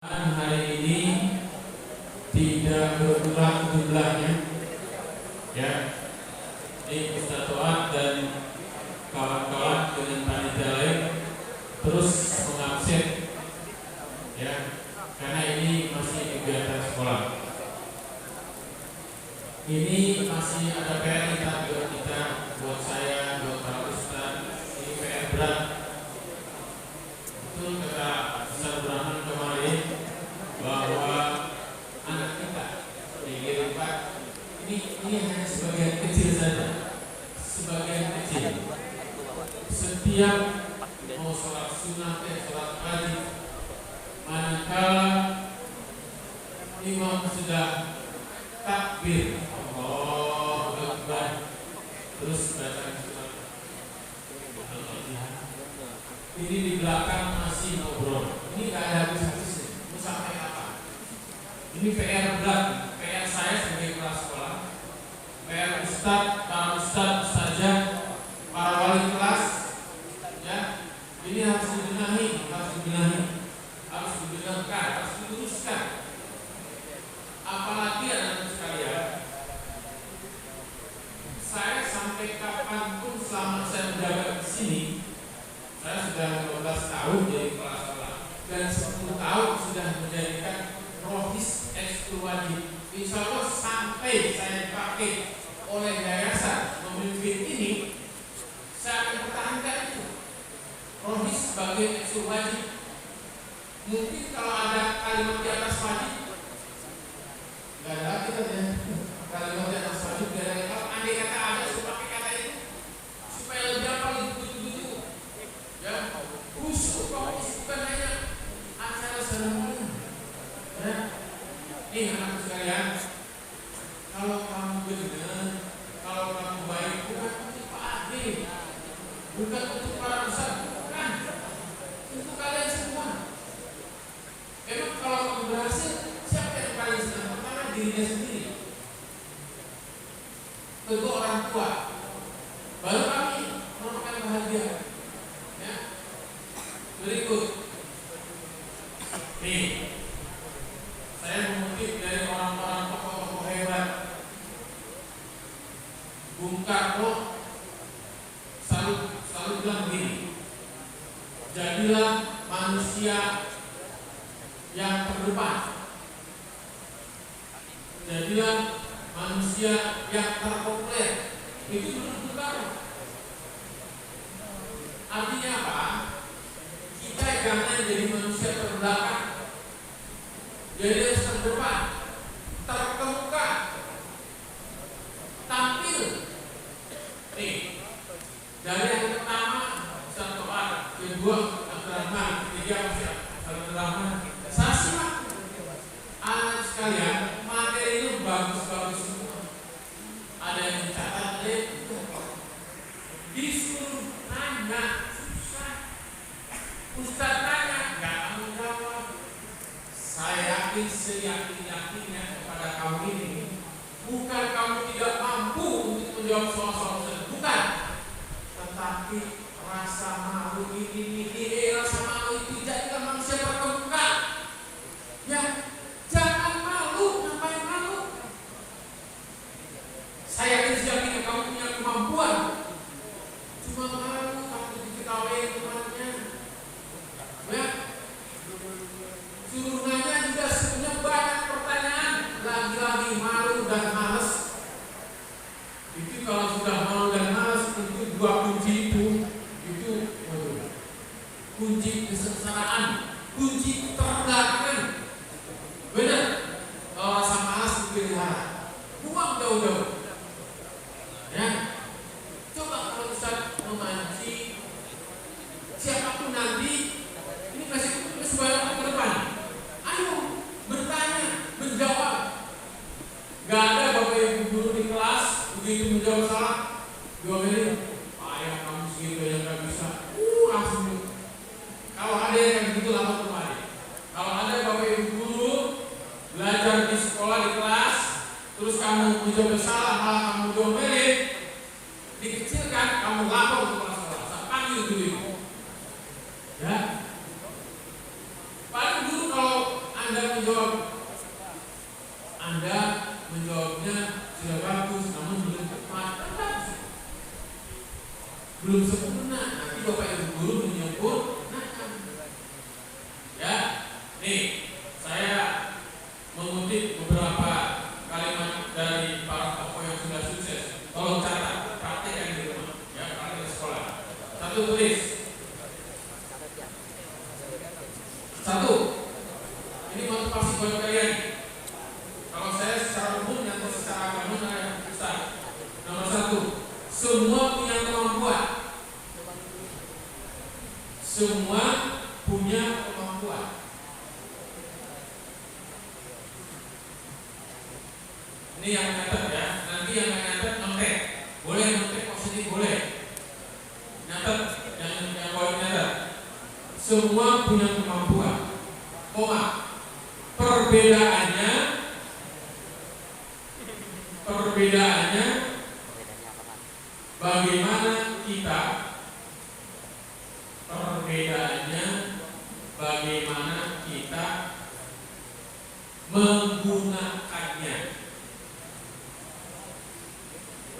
Hari ini tidak berulang jumlahnya, ya. Ini Ustaz Toat dan kawan-kawan dengan panitia lain terus mengabsen, ya, karena ini masih kegiatan sekolah. Ini masih ada PR buat kita, buat saya, buat para ustaz. Ini PR berat. Itu kata Ustaz Rahman kemarin, bahwa anak kita di G4 ini hanya sebagian kecil saja, sebagian kecil. Setiap mau sholat sunnah, sholat wajib, manakala imam sudah takbir, Allahu Akbar, terus baca surat Al-Fatihah. Ini di belakang masih ngobrol. Ini nggak ada habis-habisnya. Mau sampai apa? Ini PR berat. PR saya sebagai kepala sekolah, PR ustaz, para ustaz saja, para wali kelas, ya. Ini harus dibenahi, harus dibenarkan, harus diluruskan. Apalagi anak sekalian, saya sampai kapanpun selama saya menjabat di sini, saya sudah 12 tahun jadi kepala sekolah dan 10 tahun sudah menjadikan rohis ekskul wajib. Insya Allah sampai saya dipakai oleh yayasan memimpin ini, saya akan pertahankan itu rohis sebagai ekskul wajib. Mungkin kalau ada kalimat di atas wajib, nggak ada kita ya. Kalimat di atas wajib nggak ada. Kalau andai kata ada, saya pakai kata itu supaya lebih apa, lebih betul-betul, ya, khusus fokus, bukan hanya acara seremoni, ya. Nih anak sekalian, kalau kamu benar, kalau kamu baik, bukan untuk Pak Ade, bukan untuk para ustaz, bukan, untuk kalian semua. Emang kalau kamu berhasil, siapa yang paling senang? Pertama dirinya sendiri, tentu orang tua, baru kami merupakan bahagia, ya. Berikut, nih, saya mengutip dari orang-orang tokoh-tokoh hebat. Bung Karno selalu bilang begini, jadilah manusia yang terdepan, jadilah manusia yang terpopuler. Itu menurut Bung Karno. Artinya apa? Kita jangan jadi manusia terbelakang, jadi harus terdepan, terkemuka, tampil. Nih, dari yang pertama Ustaz Toat, kedua Abdurrahman, ketiga Abdurrahman. Saya simak anak sekalian, materi itu bagus-bagus semua. Ada yang mencatat, disuruh nanya, susah. Ustaz tanya, nggak kamu jawab. Saya yakin seyakin-yakinnya kepada kamu ini, bukan kamu tidak mampu untuk menjawab soal-soal tersebut, bukan, tetapi rasa malu ini, rasa malu itu jadikan manusia terkemuka. Ya, jangan malu, ngapain malu? Saya yakin seyakinnya kamu punya kemampuan, cuma malu takut diketahui temannya, ya. Suruh nanya juga sebenarnya banyak pertanyaan, lagi-lagi malu dan malas. Itu kalau sudah malu dan malas, itu dua kunci itu kunci kesengsaraan, kunci terbelakang. Benar, kalau rasa malas dipelihara, buang jauh-jauh, ya. Coba kalau Ustaz memancing siapapun nanti, ini masih banyak ke depan. Ayo bertanya, menjawab. Gak ada bapak ibu guru di kelas begitu menjawab salah, diomelin, ayah kamu segitu yang gak bisa. Langsung. Kalau ada yang begitu lapor kemari. Kalau ada bapak ibu guru belajar di sekolah di kelas, terus kamu menjawab salah, malah kamu diomelin, dikecilkan, kamu lapor ke kepala sekolah. Saya panggil dulu, ya. Paling dulu kalau Anda menjawabnya sudah bagus, namun belum tepat. Belum sempurna. Nanti Bapak Ibu guru menyempurnakan. Ya, nih saya mengutip beberapa kalimat dari para tokoh yang sudah sukses. Tolong catat, praktekkan di rumah, ya, praktek di sekolah. Satu, tulis. Satu, ini motivasi buat kalian. Kalau saya secara umum dan secara agama saya susah. Nomor satu, semua punya kemampuan. Semua punya kemampuan. Ini yang nyatet ya. Nanti yang nyatet nontek. Boleh nontek positif boleh. Nyatet yang boleh nyatet. Semua punya kemampuan. Koma. Perbedaannya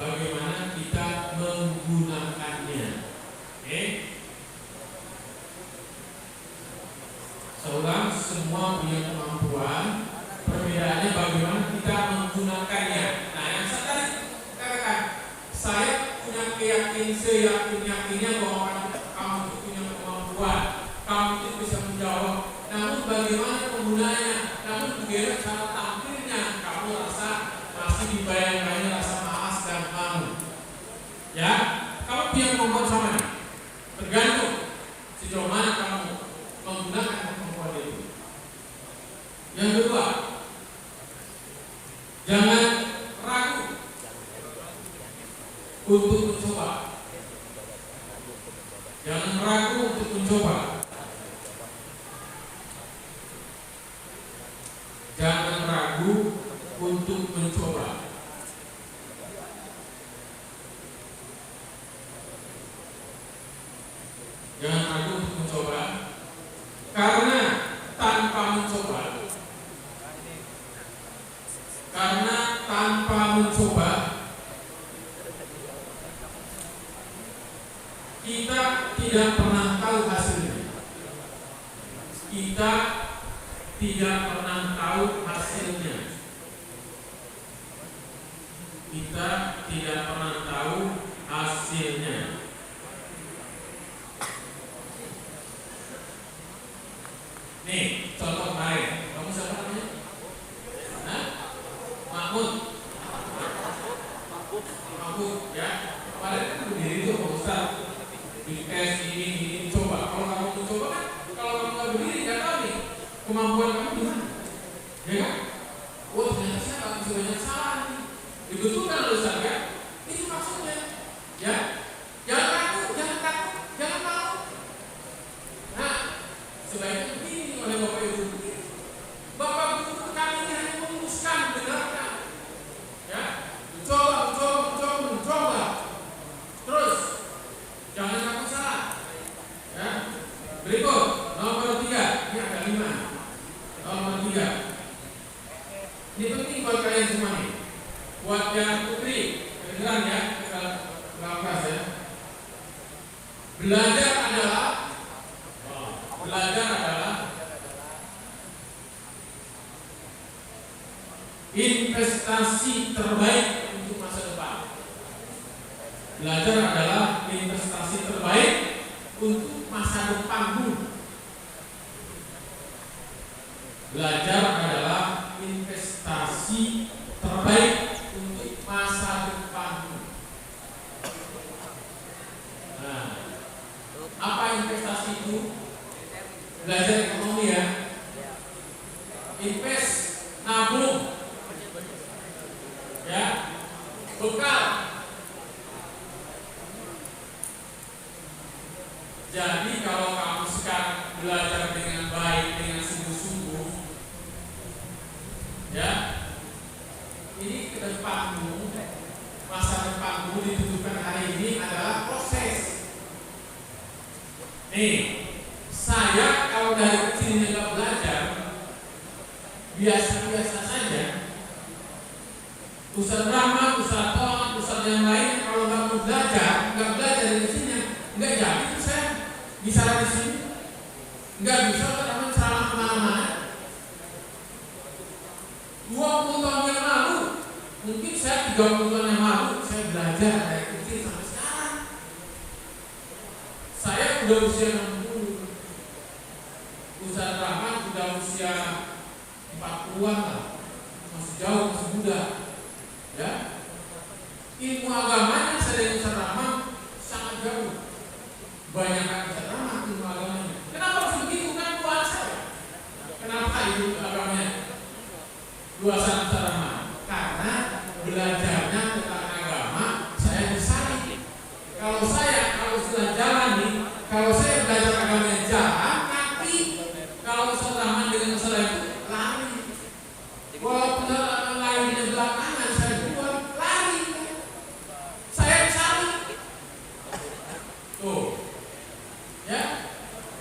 bagaimana kita menggunakannya. Oke. Seorang semua punya kemampuan, perbedaannya bagaimana kita menggunakannya. Nah, yang saya tadi katakan, saya punya seyakin-yakinnya bahwa kamu itu punya kemampuan, kamu itu bisa menjawab. Namun bagaimana penggunanya? Namun bagaimana cara tampilnya? Kamu rasa masih dibayang-bayang rasa malas dan malu. Ya, kamu punya kemampuan sama nih. Tergantung sejauh mana kamu menggunakan kemampuan itu. Yang kedua, jangan ragu untuk mencoba. Jangan ragu untuk mencoba. Jangan ragu untuk mencoba. Jangan ragu untuk mencoba. Karena tanpa mencoba kita tidak pernah tahu hasilnya. Kita tidak pernah tahu hasilnya. Nih, contoh kemarin. Kamu siapa namanya? Mahmud, ya. Kemarin kan berdiri tuh Pak Ustaz. Di tes ini coba. Kalau kamu mencoba kan, kalau kamu nggak berdiri nggak tahu nih kemampuan kamu gimana, ya kan? Wah, ternyata saya nggak bisa banyak salah nih. Dibetulkan oleh Ustaz ya. Itu maksudnya, ya. Jangan takut, jangan malu. Nah, sebaiknya begini oleh Bapak Ibu. Bapak Ibu kami ini hanya memutuskan benarkan, ya. Mencoba. Terus, jangan takut salah, ya. Berikut nomor 3, ini ada 5. Nomor 3, ini penting buat kalian semua nih. Buat yang putri, kedengeran ya, kelas ya. Belajar adalah investasi terbaik untuk masa depan. Belajar adalah investasi terbaik untuk masa depanmu. Belajar adalah investasi terbaik untuk masa depanmu. Nah, apa investasi itu? Belajar ekonomi ya. Invest, nabung, ya, bekal. Jadi kalau kamu sekarang belajar dengan baik, dengan sungguh-sungguh, ya, ini ke depanmu, masa depanmu ditentukan hari ini adalah proses. Nih, saya kalau dari kecil nggak belajar, biasa-biasa saja, Ustaz Rahmat, Ustaz Toha, Ustaz yang lain kalau nggak mau belajar, nggak belajar dari sini, nggak jadi itu saya bicara di sini, nggak bisa teman ceramah kemana-mana. 20 tahun yang lalu, mungkin saya 30 tahun yang lalu saya belajar dari kecil sampai sekarang. Saya udah usia 60, Ustaz Rahmat udah usia 40-an lah, masih jauh, masih muda. Ya, ilmu agamanya saya dengan Ustaz Rahmat sangat jauh. Banyak kan Ustaz Rahmat ilmu agamanya. Kenapa harus begitu? Kan buat saya. Kenapa ilmu agamanya luasan Ustaz Rahmat? Karena belajarnya tentang agama saya disari. Kalau sudah jalan nih, kalau saya belajar agamanya jalan, nanti kalau Ustaz Rahmat dengan Ustaz itu lari. Walaupun lain di belakangan saya buat lari, saya cari. Tuh, ya,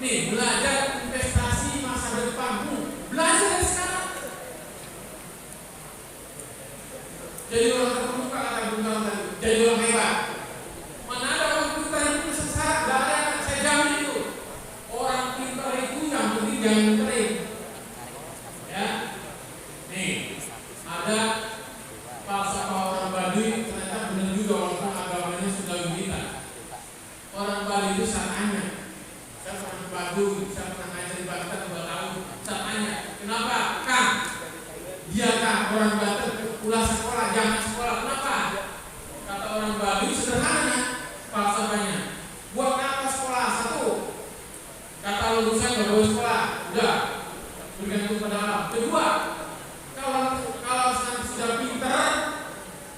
nih belajar investasi masa depanmu, belajar dari sekarang. Jadi orang terbuka kata Bung Karno tadi, jadi orang hebat. Mana ada orang pintar itu sesat, gak ada, saya jamin itu. Orang pintar itu yang penting jangan kering. Ya. Nih, ada falsafah orang Baduy, ternyata benar juga walaupun agamanya sudah berbeda. Orang Bali itu saya tanya, saya pernah di Baduy, saya pernah ngajar di Banten 2 tahun, saya tanya, kenapa Kang? Dia Kang, orang Banten, pulang sekolah, jangan sekolah, kenapa? Kata orang Baduy sederhana falsafahnya, buat apa sekolah? 1, kata lulusan gak boleh sekolah, udah bergantung pada alam. 2, kalau sudah pintar,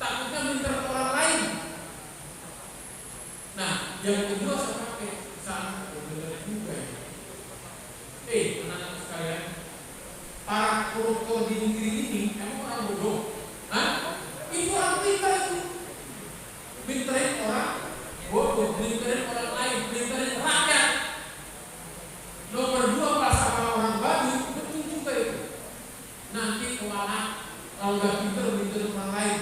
takutnya pintar ke orang lain. Nah, yang kedua saya pakai sama benar juga ya. Anak-anak sekalian, para koruptor di negeri ini emang orang bodoh? Hah? Itu orang pintar itu. Pintarin orang bodoh, pintarin orang lain, pintarin rakyat. Nomor 2 falsafah orang Baduy, betul juga itu. Nanti kemana kalau nggak pintar orang lain.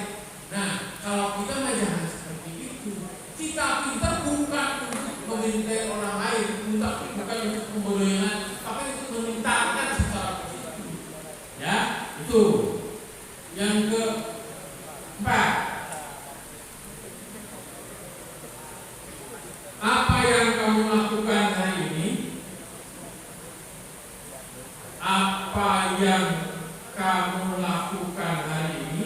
Nah, kalau kita mah jangan seperti itu. Kita pintar bukan untuk memintai orang lain, bukan untuk pembodohan, tapi untuk memintakan secara positif. Ya, itu. Yang keempat, apa yang kamu lakukan hari ini? Apa yang kamu lakukan hari ini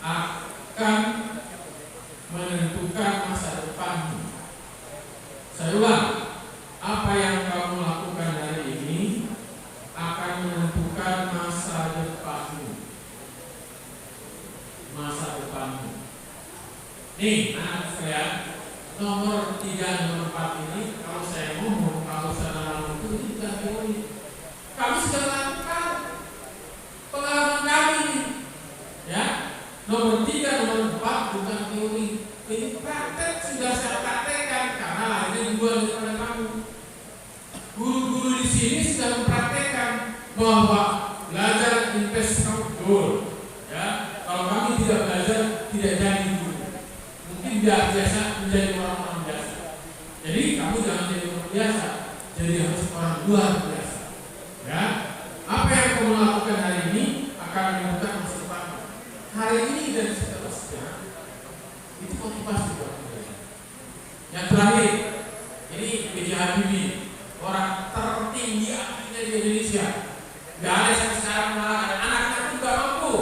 akan menentukan masa depanmu. Saya ulang, apa yang kamu lakukan hari ini akan menentukan masa depanmu. Masa depanmu. Nih, anak sekalian, nomor 3, nomor 4 ini kalau saya ngomong, kalau saya ngomong itu bukan teori. Kami sudah lakukan pengalaman kami nih. Ya, nomor 3, nomor 4 bukan teori. Ini praktek sudah saya praktekkan karena lahirnya dua daripada kamu. Guru-guru di sini sudah mempraktekkan bahwa belajar investasi betul. Ya, kalau kami tidak belajar tidak jadi guru. Mungkin biasa menjadi orang-orang biasa. Jadi kamu jangan jadi orang biasa, jadi harus orang luar biasa. Ya, apa yang kamu lakukan hari ini akan menentukan masa depan. Hari ini dan seterusnya itu motivasi buat kita. Yang terakhir, ini B.J. Habibie, orang tertinggi aktifnya di Indonesia. Gak ada yang sekarang mengalahkan, anak-anak pun gak mampu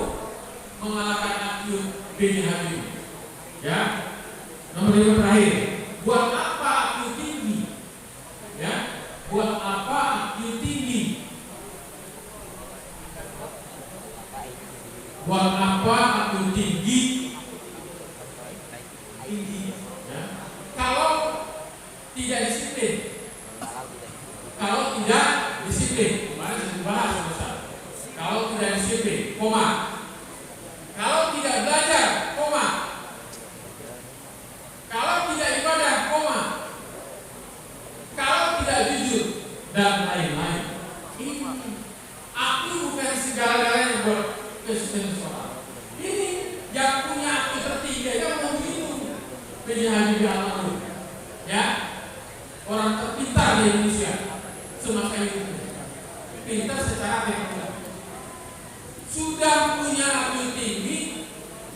mengalahkan aktif B.J. Habibie. Ya, nomor 5 terakhir, buat apa IQ tinggi? Ya, buat apa IQ tinggi? Buat apa IQ tinggi? Ya. Kalau tidak disiplin, kemarin sudah dibahas besar. Kalau tidak disiplin, koma. Kalau tidak belajar, koma. Kalau tidak ibadah, koma. Kalau tidak jujur dan dan lain-lain. Ini api bukan segala-galanya buat Kristen Nusantara. Ini yang punya api tertinggi yang mau begitu. Penyanyi di alam, ya, orang terpintar di Indonesia semasa itu, pintar secara teknologi. Sudah punya api tinggi,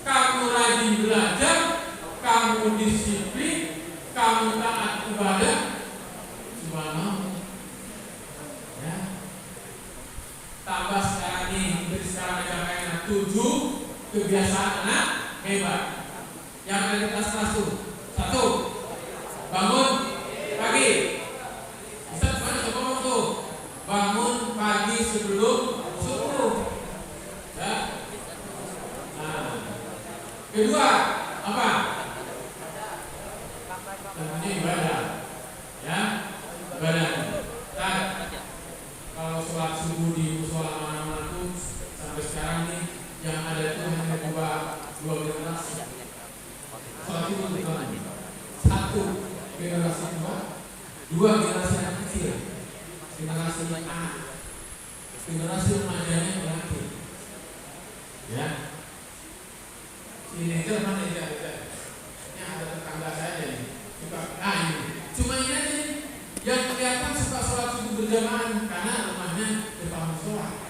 kamu rajin belajar, kamu disiplin, kamu taat ibadah, cuma mau, ya. Tambah sekarang ini, sekarang ada 7 kebiasaan anak hebat. Yang ada di kelas tuh, 1, bangun pagi. Bisa semuanya coba tuh, bangun pagi sebelum subuh. Ya. Nah, kedua apa? Tentunya ibadah, ya, ibadah. Dan kalau sholat subuh di musola mana-mana tuh sampai sekarang nih yang ada itu hanya dua generasi. Sholat subuh bukan 1 generasi tua, 2 generasi anak kecil, generasi anak, generasi remajanya berakhir. Ya, teenager mana ya? Ini ada tetangga saya ini. Ini. Cuma ini aja nih, yang kelihatan suka sholat subuh berjamaah karena rumahnya depan musola.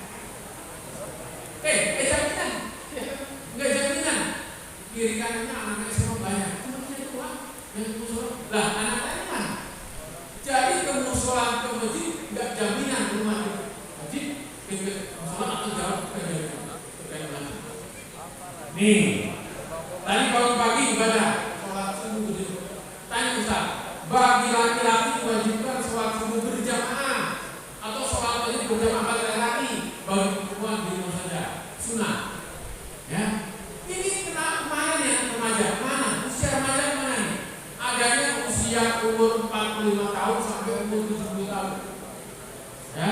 Jaminan, nggak jaminan. Kiri kanannya anak-anak semua banyak. Cuma itu lah yang musola. Lah anak-anaknya mana? Jadi ke musola ke masjid nggak jaminan rumah masjid ke musola atau jauh ke jaminan. Nih, tadi pagi ibadah sholat subuh berjamaah. Tanya Ustaz, bagi laki-laki diwajibkan sholat subuh berjamaah atau sholat wajib berjamaah bagi laki-laki, bagi perempuan di rumah saja sunnah. Ya, ini kenapa mana ya remaja? Mana usia remaja mana nih? Adanya usia umur 45 tahun sampai umur 70 tahun. Ya,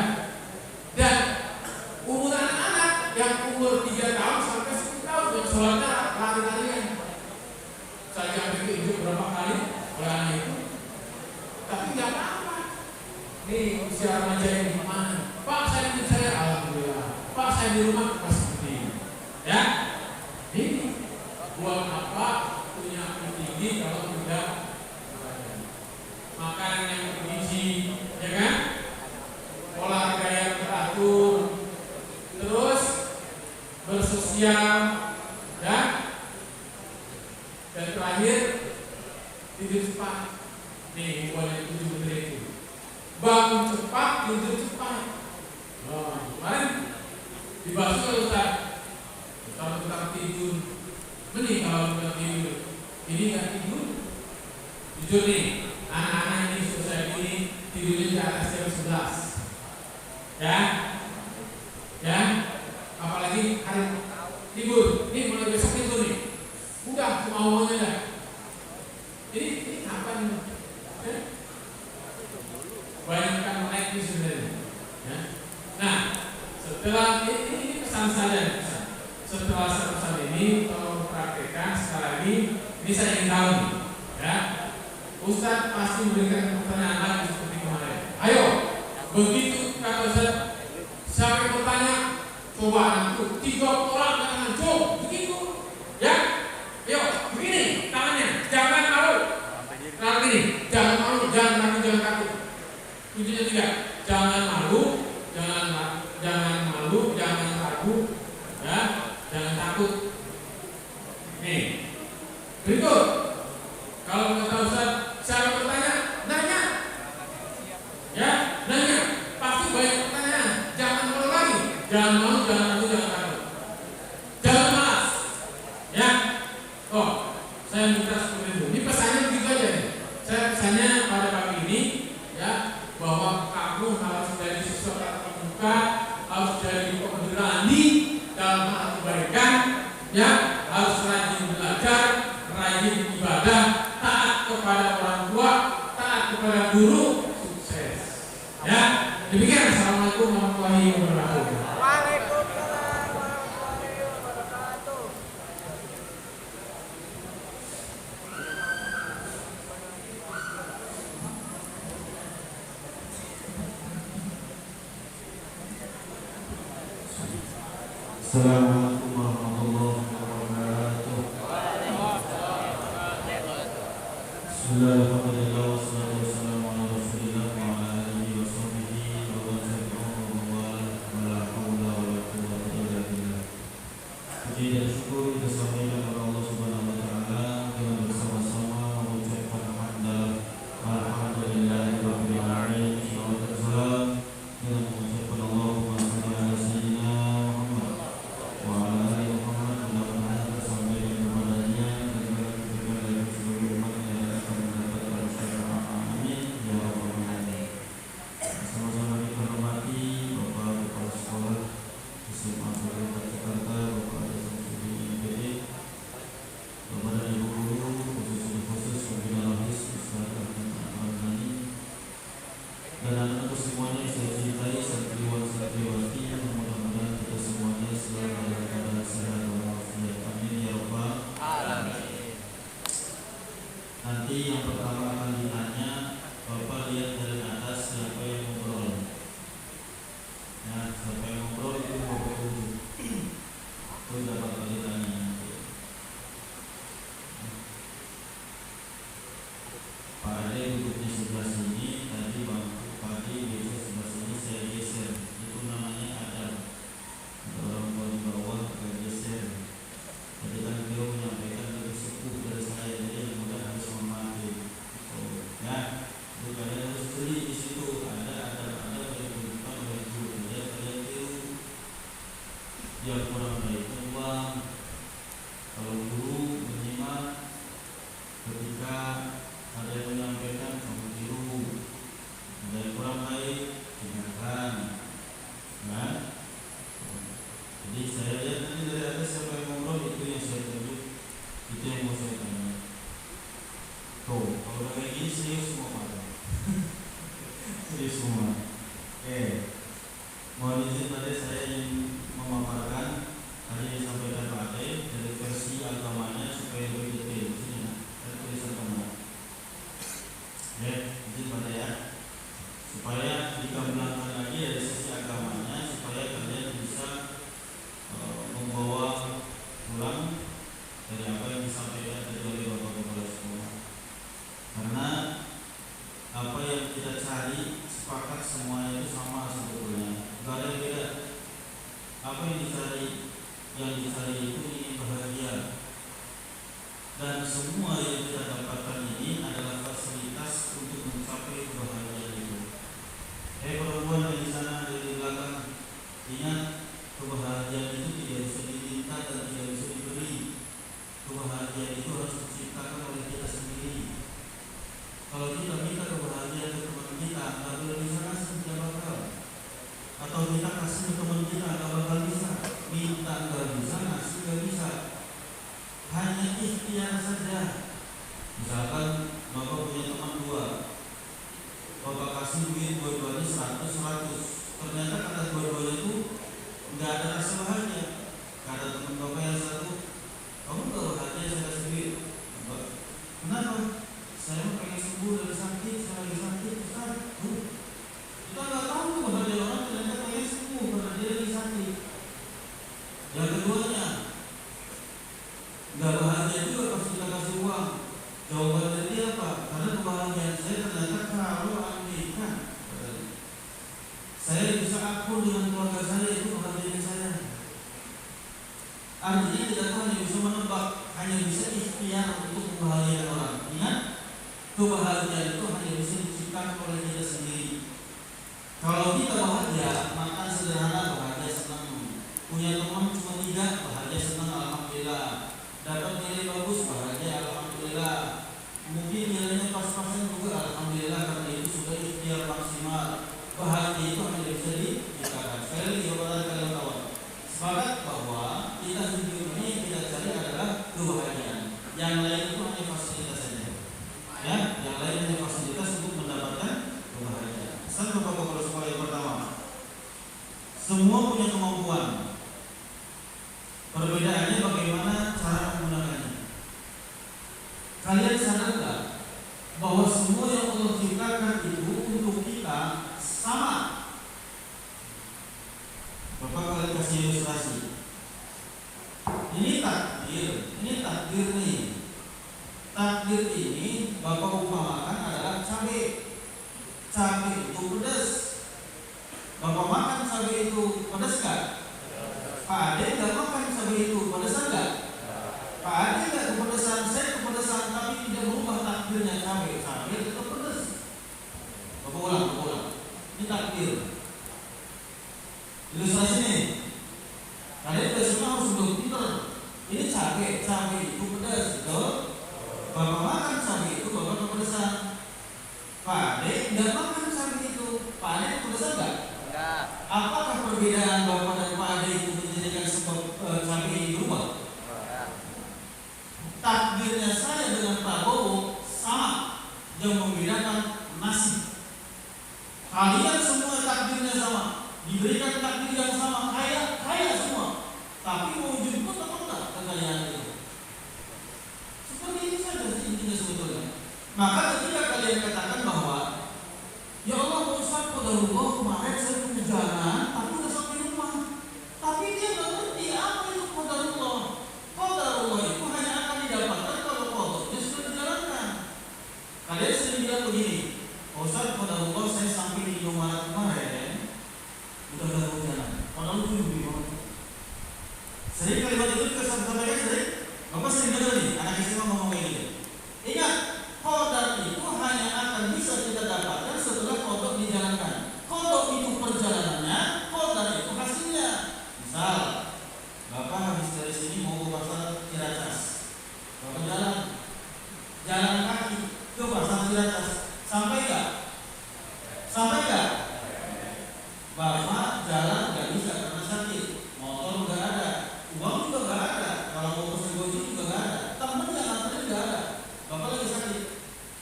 dan umur anak-anak yang umur 3 tahun sampai 10 tahun yang sholatnya lari-larian. Saya sampai ke berapa kali orang itu, tapi nggak apa-apa. Nih usia remaja ini mana? Pak saya alhamdulillah. Pak saya di rumah pas seperti ini. Ya, ini buat apa punya api tinggi kalau tidak makan yang bergizi, ya kan? Olahraga yang teratur, terus bersosial, ya. Dan terakhir tidur cepat. Nih boleh 7 menit itu. Bangun cepat, tidur cepat. Kemarin dibahas oleh Ustaz. Kalau kita tidur, mending kalau kita tidur. Ini nggak tidur. Jujur nih, anak-anak ini selesai ini tidurnya di atas jam 11. Ya, apalagi hari libur. Ini mulai besok tidur nih. Udah semauannya dah. Ini apa nih? Bayangkan naik ini sebenarnya. Ya. Nah, setelah ini pesan saya. Setelah pesan ini tolong praktekkan sekali lagi. Ini saya ingin tahu nih, ya. Ustaz pasti memberikan pertanyaan lagi seperti kemarin. Ayo, begitu kata Ustaz, siapa yang bertanya? Coba aku 3 orang dengan jom, begitu, ya. Ayo, begini tangannya, jangan malu. Nah begini, jangan malu, jangan takut, jangan takut. Kuncinya 3, jangan malu, jangan malu, jangan ragu, ya, jangan takut. Nih, berikut. Kalau kata Ustaz, saya bertanya, nanya, ya, nanya. Pasti banyak pertanyaan. Jangan malu lagi, jangan malu, jangan ragu, jangan takut. Jangan malas, ya. Saya minta seperti itu. Ini pesannya begitu aja nih. Saya pesannya pada pagi ini, ya, bahwa kamu harus jadi seseorang terbuka, harus jadi pemberani dalam hal kebaikan, ya, harus rajin belajar, rajin ibadah, taat kepada orang tua, taat kepada guru, sukses. Ya, demikian. Assalamualaikum warahmatullahi wabarakatuh. Assalamualaikum warahmatullahi wabarakatuh. Bismillahirrahmanirrahim. Wassalatu wassalamu ala Rasulillah wa ala alihi wa sahbihi wa man tabi'ahum wa la haula wa la quwwata illa billah. Puji dan syukur kita sampaikan kepada Allah Subhanahu wa taala dengan bersama-sama mengucapkan hamdalah alhamdulillahirabbil alamin. Salawat dan salam dengan mengucapkan Allahumma shalli ala sayyidina Muhammad wa ala ali Muhammad. Mudah-mudahan tersampaikan kepadanya dan kita dari seluruh umat yang akan mendapatkan syafaat. Amin ya rabbal alamin. Sama-sama kita hormati Bapak Kepala Sekolah SMA Fakultas Jakarta, Bapak Samsudin MPD, Bapak dan Ibu Guru, khusus Pembina Rohis Ustaz Ahmad Ramdhani, dan anak-anak semuanya yang saya cintai, santriwan santriwati, mudah-mudahan kita semuanya selalu dalam keadaan sehat walafiat. Amin ya rabbal alamin. Nanti yang pertama akan ditanya, Bapak lihat dari atas siapa yang ngobrol. Ya, siapa yang ngobrol itu Bapak dulu. Itu dapat kali tanya nanti. Pak Ade duduknya sebelah sini, tadi bangku Pak Ade biasa sebelah sini, saya geser. Itu namanya adab. Orang tua di bawah agak geser. Tadi kan beliau menyampaikan lebih sepuh dari saya, jadi yang mudah harus memahami. Ya, itu kalian harus beli di situ. Ada yang ditunjukkan oleh guru. Jadi kalian tiru. Yang kurang baik uang. Kalau guru menyimak ketika ada yang menyampaikan kamu tiru. Ada yang kurang baik dengarkan. Nah, jadi saya lihat nanti dari atas siapa yang ngobrol, itu yang saya tunjuk, itu yang mau saya tanya. Tuh, kalau udah kayak gini serius semua Pak. Serius semua. Mohon izin tadi saya ingin memaparkan tadi disampaikan Pak Ade dari versi agamanya supaya lebih detail. Di sini ada tulisan kamu. Izin Pak Ade ya, supaya dikembangkan lagi dari sisi agamanya, supaya kalian bisa membawa pulang dari apa yang disampaikan tadi oleh Bapak Kepala Sekolah. Karena apa yang kita cari sepakat semuanya itu sama sebetulnya, gak ada yang beda. Apa yang dicari itu ingin bahagia, dan semua yang kita dapatkan ini adalah fasilitas untuk mencapai kebahagiaan itu. Perempuan yang di sana dari belakang, ingat, kebahagiaan itu tidak bisa diminta dan tidak bisa diberi. Kebahagiaan itu harus diciptakan oleh kita sendiri. Kalau kita minta kebahagiaan ke teman kita, nggak boleh bisa kasih, tidak bakal. Atau kita kasih ke teman kita, nggak bakal bisa. Minta nggak bisa, kasih nggak bisa. Hanya ikhtiar saja. Misalkan Bapak punya teman dua, Bapak kasih duit dua-duanya 100. Ternyata kata dua-duanya itu nggak ada rasa bahagia. Kata teman Bapak yang satu, kamu nggak bahagia saya kasih duit. Kenapa? Saya pengen sembuh dari sakit, saya lagi sakit. Kita nggak tahu bahagia orang ternyata pengen sembuh karena dia lagi sakit. Yang keduanya, nggak bahagia juga pas kita kasih uang. Jawaban dari dia apa? Karena kebahagiaan saya ternyata kalau Amerika, saya bisa akur dengan keluarga saya, itu kebahagiaan saya. Artinya tidak hanya bisa menebak, hanya bisa ikhtiar untuk membahagiakan orang. Ingat, kebahagiaan itu hanya bisa diciptakan oleh kita sendiri. Kalau kita bahagia, maka sederhana bahagia senang. Punya teman cuma 3, bahagia senang, alhamdulillah. Dapat nilai bagus, bahagia, alhamdulillah. Mungkin nilainya pas-pasan juga, alhamdulillah, karena itu sudah ikhtiar maksimal. Bahagia itu hanya bisa diciptakan. Sekali lagi kepada kalian kawan, sepakat bahwa kita hidup ini yang kita cari adalah kebahagiaan. Yang lain itu hanya fasilitas saja. Ya, yang lain hanya fasilitas untuk mendapatkan kebahagiaan. Pesan Bapak Kepala Sekolah yang pertama, semua punya kemampuan. Perbedaannya bagaimana cara menggunakannya. Kalian sadar nggak bahwa semua yang Allah ciptakan itu untuk kita sama? Bapak kalian kasih ilustrasi. Ini takdir nih. Takdir ini Bapak umpamakan adalah cabai. Cabai itu pedas. Bapak makan cabai itu pedas gak? Pak Ade gak makan cabai itu pedas gak? Pak Ade gak kepedesan, saya kepedesan, tapi tidak berubah takdirnya cabai. Cabai tetap pedas. Bapak ulang. Ini takdir. Ilustrasi nih. Kalian biasanya harus pintar. Ini cabai itu pedas, betul? Bapak makan cabai itu, Bapak kepedesan. Pak Ade nggak makan cabai itu, Pak Ade kepedesan nggak? Enggak. Apakah perbedaan Bapak dan Pak Ade itu menjadikan sebab cabai ini berubah? Enggak. Takdirnya saya dengan Prabowo sama, yang membedakan nasi. Kalian semua takdirnya sama, diberikan takdir yang sama, kaya semua, tapi mau jemput apa enggak kekayaan itu? Seperti ini saja intinya sebetulnya. Maka ketika kalian katakan bahwa ya Allah Ustaz, qadarullah kemarin saya punya jalan tapi udah sampai rumah, tapi dia nggak ngerti apa itu qadarullah. Qadarullah itu hanya akan didapatkan kalau qadarnya sudah dijalankan. Kalian sering bilang begini, Ustaz, qadarullah saya sampai di Indomaret kemarin udah gak mau jalan, padahal itu lebih banget. Sering kalimat itu disampaikan sering. Bapak sering dengar nih, anak SMA ngomong kayak gitu. Ingat, qadar itu hanya akan bisa kita dapatkan setelah qadar dijalankan. Qadar itu perjalanannya, qadar itu hasilnya. Misal, Bapak habis dari sini mau ke pasar Ciracas, Bapak jalan kaki ke pasar Ciracas, sampai nggak? Bapak jalan nggak bisa karena sakit, motor nggak ada, uang juga nggak ada, kalau mau pesen gojek juga nggak ada, temen yang anterin nggak ada, Bapak lagi sakit.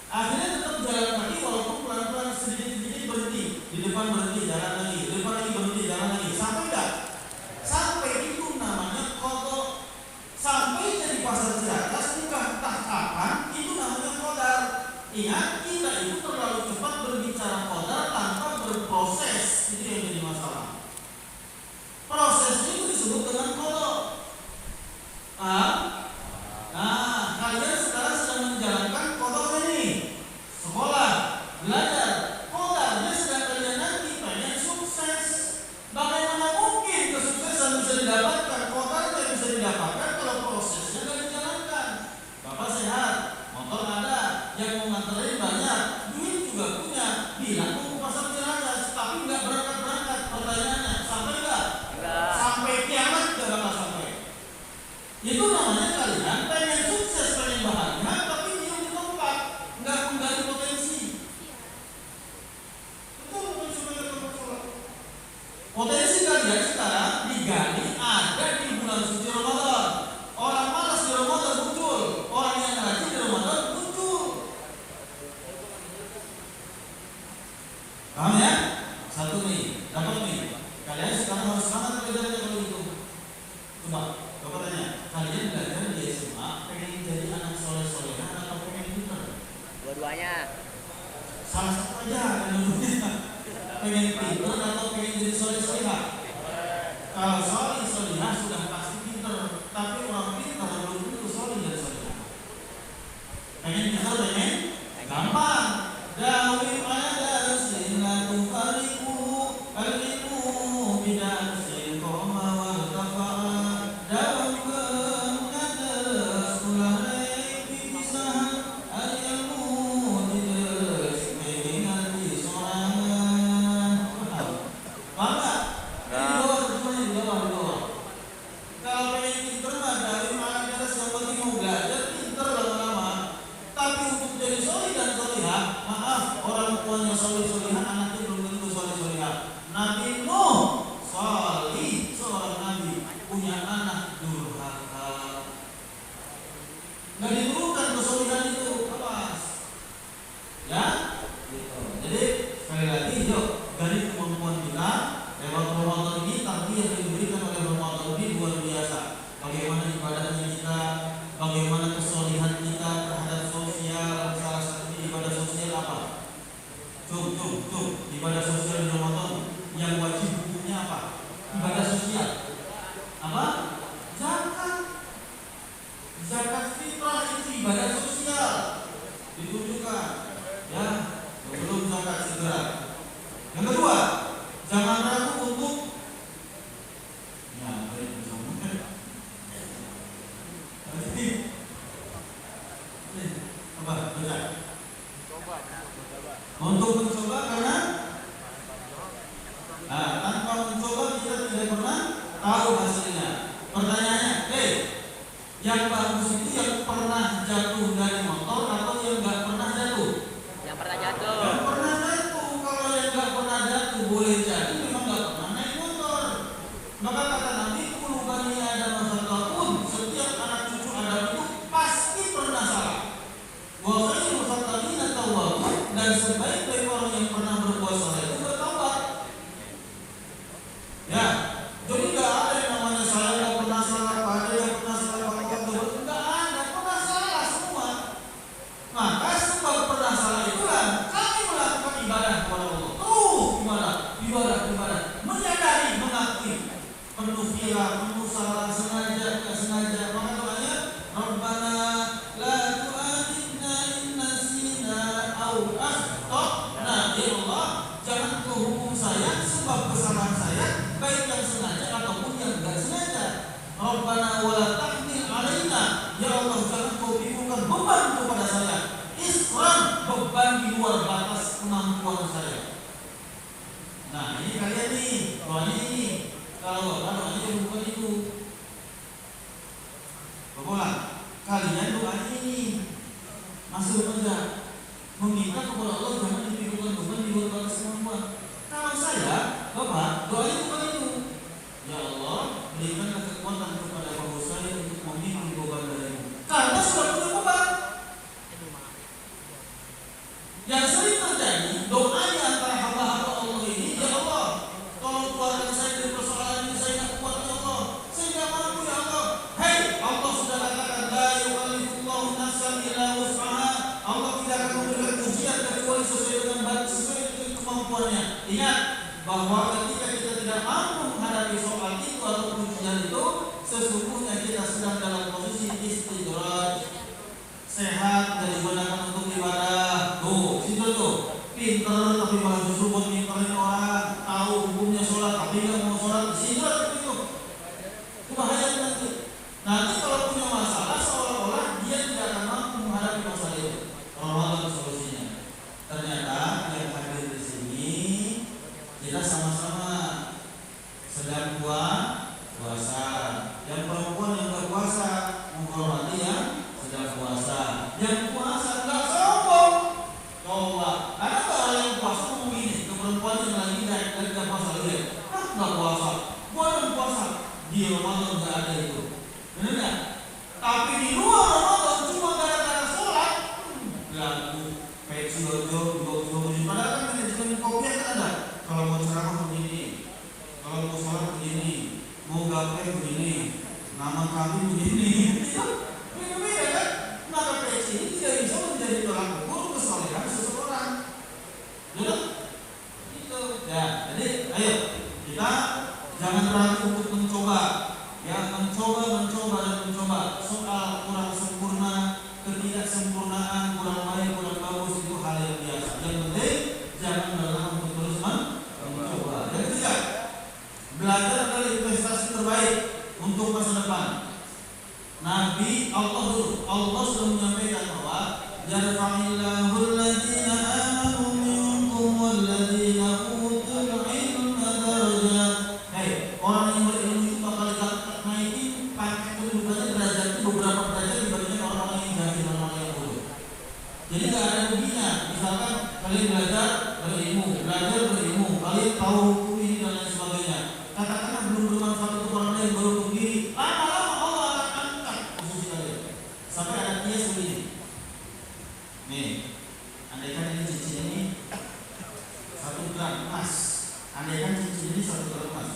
Akhirnya tetap jalan kaki walaupun pelan-pelan sedikit-sedikit berhenti, di depan berhenti jalan lagi, di depan lagi berhenti jalan lagi, sampai nggak? Sampai itu namanya qadar. Sampai jadi pasar Ciracas bukan entah kapan, itu namanya qadar. Ingat, kita itu terlalu cepat berbicara qadar tanpa berproses. Itu yang jadi masalah. Prosesnya itu disebut dengan qadar. Kalian sekarang sedang menjalankan qadarnya ini. Sekolah, belajar, qadarnya sedang kalian nanti pengen sukses. Bagaimana mungkin kesuksesan bisa didapatkan, qadarnya bisa didapatkan kalau prosesnya tidak dijalankan? Bapak sehat, motor ada, yang mau nganterin banyak, duit juga punya, bilang mau ke pasar Ciracas, tapi nggak berangkat. Pertanyaannya, sampai nggak? Sampai kiamat nggak bakal sampai. Itu namanya kalian pengen sukses, pengen bahagia, tapi diam di tempat, nggak menggali potensi. Potensi kalian sekarang digali ada di bulan suci Ramadan. Orang malas di Ramadan muncul, orang yang rajin di Ramadan muncul. Paham ya? Satu nih, dapat nih. Kalian sekarang harus semangat belajarnya kalau itu. Coba, Bapak tanya, kalian belajar di SMA pengen jadi anak soleh-solehan atau pengen pintar? Dua-duanya. Salah satu aja yang dulunya. Pengen pintar atau pengen jadi soleh-solehah? Kalau soleh-solehah sudah pasti pintar, tapi orang pintar belum tentu soleh dan solehah. Pengen pintar, pengen gampang. Dawi ada sinatu fariku alimu bidan sin koma wal tafa dalam kenadas ulai bisa alimu dides mengingat di sorangan. Bangga? Di bawah. tahu hasilnya. Pertanyaannya, yang bagus itu yang pernah jatuh dari motor atau yang nggak pernah jatuh? Yang pernah jatuh. Yang pernah jatuh. Kalau yang nggak pernah jatuh boleh jadi memang nggak pernah naik motor. Maka kata Nabi, kullu bani Adam khata'un, setiap anak cucu Adam itu pasti pernah salah. Wa khairul khata'ina tawwabun, dan sebaik-baik orang yang pernah berbuat salah itu bertaubat. Ya, jadi nggak ada yang namanya saya nggak pernah salah, ada yang pernah salah, nggak ada, pernah salah semua. Maka sebab pernah salah itulah kami melakukan ibadah kepada Allah. Ibadah, menyadari, mengakui, penuh khilaf, penuh salah, sengaja, nggak sengaja. Maka doanya, Rabbana la tu'akhidna in nasina aw akhtana. Ya Allah, jangan kau hukum saya sebab kesalahan saya, baik yang sengaja ataupun yang nggak sengaja. Rabbana wa la tahmil alaina. Ya Allah, jangan kau timbulkan beban kepada saya, isran, beban di luar batas kemampuan saya. Nah, ini kalian nih, doanya ini. Kalau doanya bukan itu. Bapak, kalian doanya ini masuk aja, meminta kepada Allah jangan ditimbulkan beban di luar batas kemampuan. Kalau saya, Bapak, doanya bukan itu. Ya Allah, berikanlah kekuatan kepada bahu saya untuk memikul beban darimu. Karena sudah punya beban. Yang sering terjadi, doanya antara hamba-hamba Allah ini, ya Allah, tolong keluarkan saya dari persoalan ini, saya nggak kuat ya Allah, saya nggak mampu ya Allah. Hei, Allah sudah katakan, la yukallifullahu nafsan illa wus'aha. Allah tidak akan memberikan ujian kecuali sesuai dengan kemampuannya. Ingat bahwa ketika kita tidak mampu menghadapi soal itu atau ujian itu, sesungguhnya kita sedang dalam posisi istidraj. Sehat dan digunakan untuk ibadah. Tuh, situ tuh. Pinter tapi malah justru buat pinterin orang. Tahu hukumnya sholat tapi nggak mau sholat. Istidraj itu. Itu bahaya nanti. Nanti kalau punya masalah seolah-olah dia tidak akan mampu menghadapi masalah itu. Kalau ada solusinya. Ternyata yang hadir di sini kita sama-sama sedang puasa. Yang perempuan yang nggak puasa menghormati yang sedang puasa. Yang puasa nggak sombong. Coba, ada nggak orang yang puasa ngomong gini ke perempuan yang lagi nggak puasa dia? Nggak puasa, gua yang puasa. Di Ramadan nggak ada itu, benar nggak? Tapi di luar Ramadan cuma gara-gara sholat, lagu peci ojo, padahal kan manajemen kopiah kan ada. Kalau mau ceramah begini, kalau mau sholat begini, mau gape begini, nama kami begini. Beda kan? Maka peci ini tidak bisa menjadi tolak ukur kesolehan seseorang. Betul? Itu. Ya, jadi ayo kita jangan ragu untuk mencoba. Ya, mencoba soal kurang sempurna, ketidaksempurnaan, kurang baik, kurang bagus itu hal yang biasa. Yang penting jangan lelah untuk terus mencoba. Yang ketiga, belajar adalah investasi terbaik untuk masa depan. Nabi Allah sudah menyampaikan bahwa yarfa'illahu alladziina aamanu minkum walladzina utul ilma darajat. Hei, orang yang berilmu itu bakal naikin pangkat kedudukannya derajat beberapa derajat dibandingkan orang-orang yang jahil, orang-orang yang bodoh. Jadi nggak ada ruginya. Misalkan kalian belajar berilmu, kalian tahu hukum ini dan lain sebagainya. Katakanlah belum bermanfaat untuk orang lain, baru untuk diri. Lama-lama Allah akan angkat posisi kalian. Sampai ada kias begini. Nih, andaikan ini cincin ini 1 gram emas. Andaikan cincin ini 1 gram emas.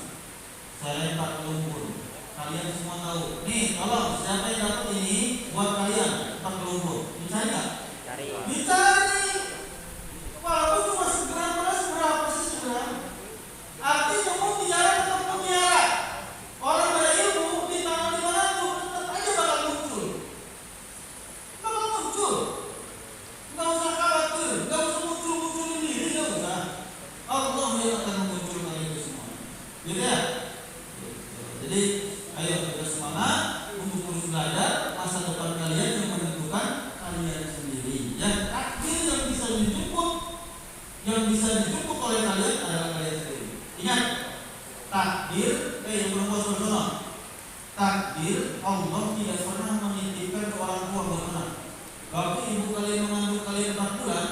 Saya lempar ke lumpur. Kalian semua tahu. Nih, tolong siapa yang dapat ini buat kalian lempar ke lumpur. Dicari nggak? Dicari. Walaupun cuma segram emas, berapa sih segram? Artinya mutiara tetap mutiara. Orang berilmu di tangan di mana tuh tetap aja bakal muncul. Nggak usah khawatir, nggak usah muncul-munculin diri, nggak usah. Allah yang akan memunculkan itu semua. Gitu ya? Jadi ayo kita semangat untuk terus belajar. Masa depan kalian yang menentukan kalian sendiri. Yang akhir takdir, yang belum puas bersama. Takdir Allah tidak pernah menitipkan ke orang tua berkenan. Waktu ibu kalian mengandung kalian 4 bulan,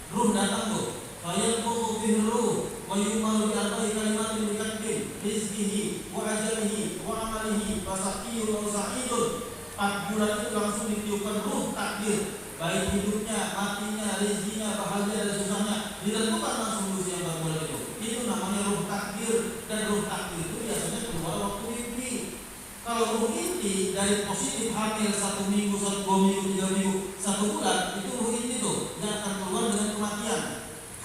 ruh datang tuh. Fayaqulu fihi ruh wa yumalu bi arba'i kalimatin bikatbi rizqihi wa ajalihi wa amalihi wa saqiyun wa sa'idun. 4 bulan itu langsung ditiupkan ruh takdir, baik hidupnya, matinya, rezekinya, bahagia dan susahnya ditentukan langsung di usia 4 bulan itu. Itu namanya ruh takdir, dan ruh takdir itu biasanya keluar waktu mimpi. Kalau ruh inti dari positif hamil 1 minggu, 2 minggu, 3 minggu, 1 bulan, itu ruh inti tuh yang akan keluar dengan kematian,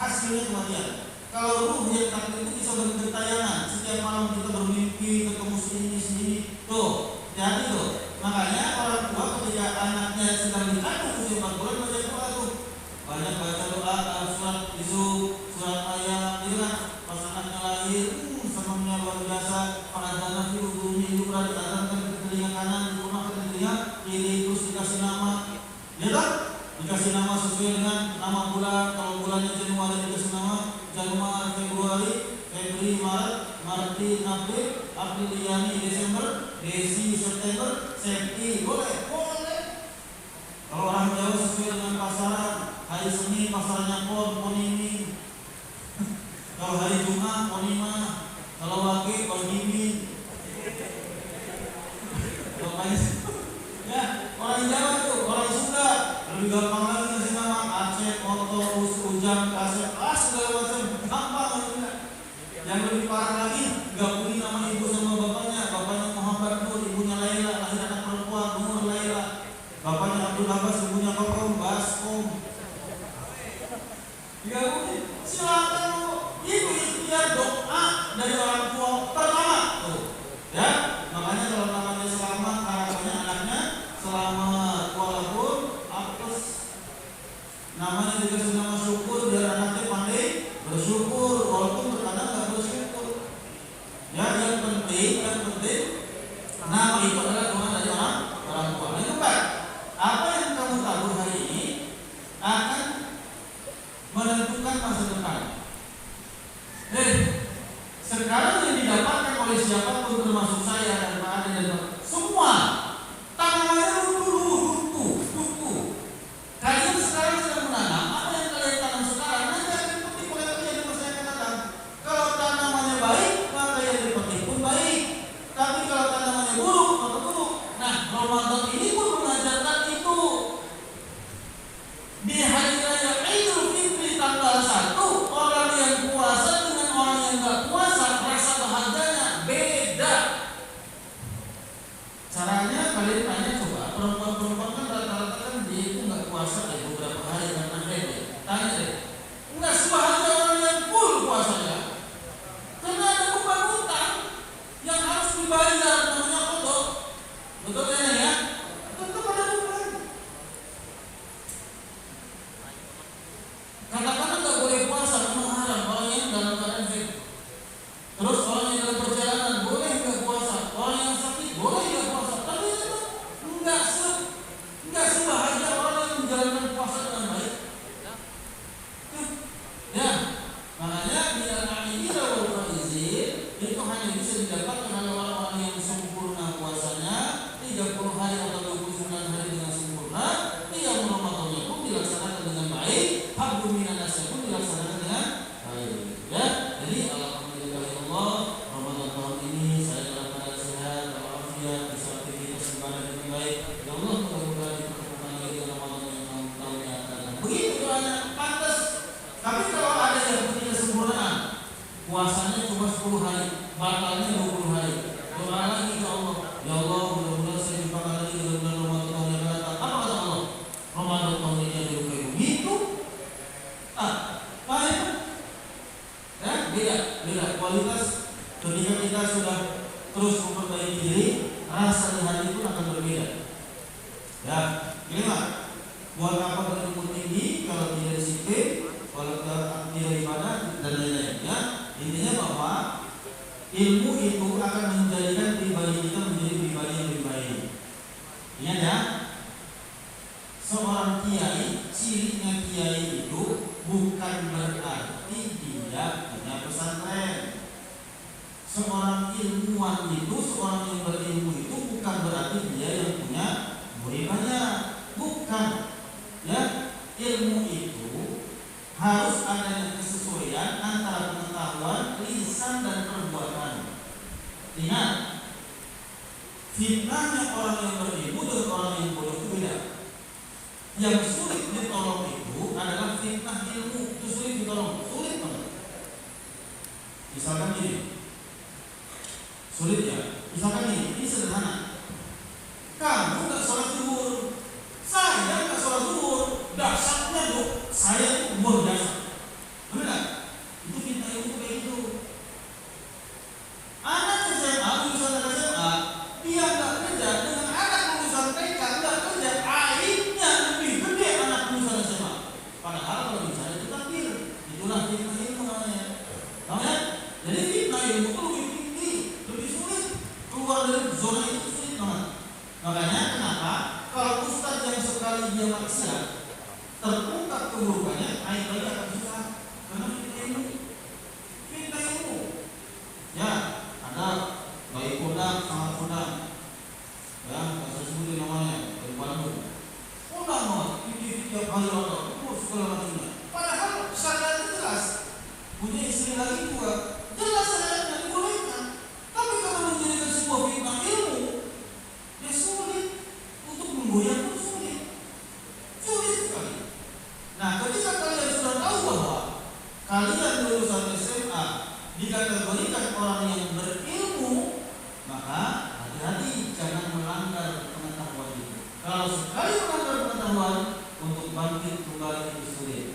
hasilnya kematian. Kalau ruh yang takdir itu bisa bergentayangan, setiap malam kita bermimpi ketemu sini tuh, jadi tuh. Makanya orang tua ketika anaknya sedang dikandung usia 4 bulan baca doa tuh, banyak baca doa, surat isu, surat ayat, itu kan. Pas anaknya lahir, senangnya luar biasa. Pengajaran ibu berada datangkan ke telinga kanan, di rumah ke telinga kiri, terus dikasih nama, ya kan? Dikasih nama sesuai dengan nama bulan. Kalau bulannya Januari dikasih nama Januari, Februari, Maret, April, Apriliani, Desember, Desi, September, Septi, boleh. Kalau orang Jawa sesuai dengan pasaran, hari Senin pasarannya Ponimi. Kalau hari Jumat Ponima, kalau Wage Ponimi. Ya, orang Jawa itu, orang Sunda lebih gampang lagi ngasih nama Aceh, Oto, Ujang, Kasep, segala macam, gampang. Yang lebih parah lagi, gabungin nama ibu sama bapaknya Muhammad Nur, ibunya Laila, lahir anak perempuan Nur Laila. Bapaknya Abdul Abbas, ibunya Kokom Baskom. Digabungin, silakan bu. Itu ikhtiar doa dari orang tua pertama tuh. Ya, makanya kalau namanya selamat, harapannya anaknya selamat, walaupun apes. Namanya dikasih nama syukur biar anaknya pandai bersyukur, walaupun terkadang nggak bersyukur. Ya, yang penting nama itu adalah doa dari orang tua. Yang keempat, apa yang kamu tabur hari ini akan menentukan masa depan. Sekarang yang didapatkan oleh siapapun termasuk saya dan Pak Ade dan semua tanamannya duku. Kalian sekarang sedang menanam, apa yang kalian tanam sekarang nanti akan dipetik oleh kalian di masa yang akan datang. Kalau tanamannya baik, maka yang dipetik pun baik. Tapi kalau tanamannya buruk, maka buruk. Nah, Ramadan ini pun mengajarkan itu. Di hari raya Idul Fitri tanggal 1, orang yang puasa dengan orang yang nggak puasa rasa bahagianya beda. Caranya kalian tanya coba, perempuan kan rata-rata kan dia itu nggak puasa beberapa hari karena haid. Tanya deh, nggak sebahagia orang yang full puasanya. Karena ada beban utang yang harus dibayar, namanya kodok. Betul ya? Tetap ada beban. Katakanlah nggak boleh puasa, memang haram. Orang yang dalam keadaan haid. Terus orang yang dalam perjalanan boleh nggak puasa, orang yang sakit boleh nggak puasa. Tapi itu nggak sebahagia orang yang menjalankan puasa dengan baik. Ya, makanya bila ini wal faizin itu hanya bisa didapatkan oleh orang-orang yang sempurna puasanya 30 hari atau 29 hari dengan sempurna. Qiyam Ramadannya pun dilaksanakan dengan baik, hablum minan nasnya pun dilaksanakan dengan baik. Ya, jadi alhamdulillah Ramadan tahun ini saya dalam keadaan sehat, walafiat, bisa aktivitas ibadah dengan baik. Ya Allah, mudah-mudahan dipertemukan lagi dengan Ramadan yang tahunnya akan datang. Begitu doanya pantas. Tapi kalau ada yang punya kesempurnaan, puasanya cuma 10 hari, batalnya 20 hari. Doa lagi ya Allah, ya Allah mudah-mudahan saya dipakai lagi dengan bulan Ramadan tahun yang akan datang. Apa kata Allah? Ramadan tahun ini ada kayak begitu. Baik. Ya, beda kualitas. Ketika kita sudah terus memperbaiki diri, rasa di hati pun akan berbeda. Ya, kelima, buat apa berilmu tinggi kalau tidak disiplin, kalau tidak ibadah dan lain-lain. Ya, intinya bahwa ilmu itu akan menjadikan pribadi kita menjadi pribadi yang lebih baik. Ingat ya, seorang kiai, cirinya kiai itu bukan berarti dia punya pesantren. seorang ilmuwan itu, seorang yang berilmu itu bukan berarti dia yang punya murid banyak, bukan. Ya, ilmu itu harus adanya kesesuaian antara pengetahuan, lisan dan perbuatan. Ingat, fitnahnya orang yang berilmu dengan orang yang bodoh itu beda. Yang sulit ditolong itu adalah fitnah ilmu, itu sulit ditolong, sulit banget. Misalkan gini, sulit ya. Misalkan ini sederhana. Kamu nggak sholat zuhur, saya nggak sholat zuhur, dasarnya tuh saya itu umur dasar, benar nggak? Itu fitnah ilmu kayak gitu. Anak SMA lulusan SMA, dia nggak kerja dengan anak lulusan TK nggak kerja, aibnya lebih gede anak lulusan SMA. Padahal kalau misalnya itu takdir, itulah fitnah ilmu namanya. Namanya, jadi fitnah ilmu itu lebih tinggi, lebih sulit keluar dari zona itu sulit banget. Makanya kenapa kalau ustaz yang sekali dia maksiat terungkap keburukannya, aib lagi akan susah karena fitnah ilmu. Fitnah ilmu, ya ada baik kodam sama kodam, ya saya sebutin namanya dari Bandung. Kodam mah ini tiap hari ada, segala macamnya. Padahal syariat jelas, punya istri lagi juga jelas syariatnya dibolehkan. Tapi kalau menjadikan sebuah fitnah ilmu, ya sulit untuk menggoyahkan, sulit sekali. Nah, ketika kalian sudah tahu bahwa kalian lulusan SMA dikategorikan orang yang berilmu, maka hati-hati jangan melanggar pengetahuan itu. Kalau sekali melanggar pengetahuan, untuk bangkit kembali itu sulit.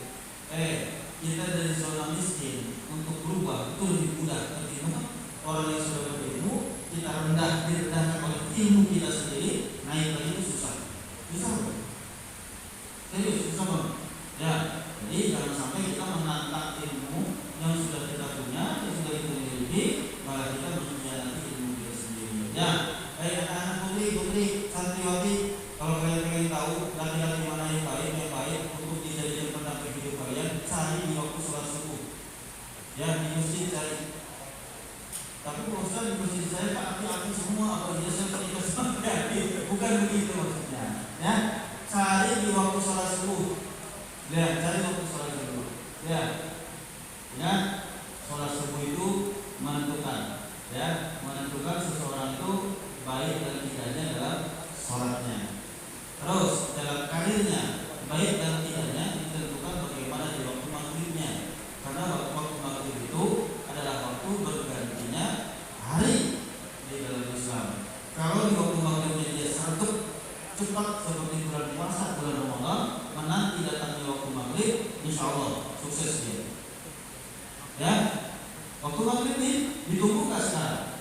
Kita dari zona miskin untuk berubah itu lebih mudah ketimbang orang yang sudah berilmu. Kita direndahkan oleh ilmu kita sendiri, naik lagi itu susah banget. Serius, susah banget. Ya, jadi jangan sampai kita menantang ilmu yang sudah kita punya, yang sudah kita miliki, malah kita mengkhianati ilmu kita sendiri. Ya, anak-anak putri, santriwati, kalau kalian pengen tahu laki-laki mana yang baik untuk dijadikan pendamping hidup kalian, cari di waktu sholat subuh. Ya, di masjid cari. Tapi Ustaz di masjid saya Pak aki-aki semua, apa dia saya pernikah sama bukan begitu maksudnya. Ya, cari di waktu sholat subuh. Ya, cari waktu sholat subuh. Ya, sholat subuh itu menentukan, menentukan seseorang itu baik dan tidaknya dalam sholatnya. Terus dalam karirnya, baik dan tidaknya ditentukan bagaimana di waktu maghribnya. Karena waktu maghrib itu adalah waktu bergantinya hari di dalam Islam. Kalau di waktu maghribnya dia sergap cepat seperti bulan puasa, bulan Ramadan, menanti datangnya waktu maghrib, insya Allah sukses dia. Ya, waktu maghrib ini ditunggu nggak sekarang?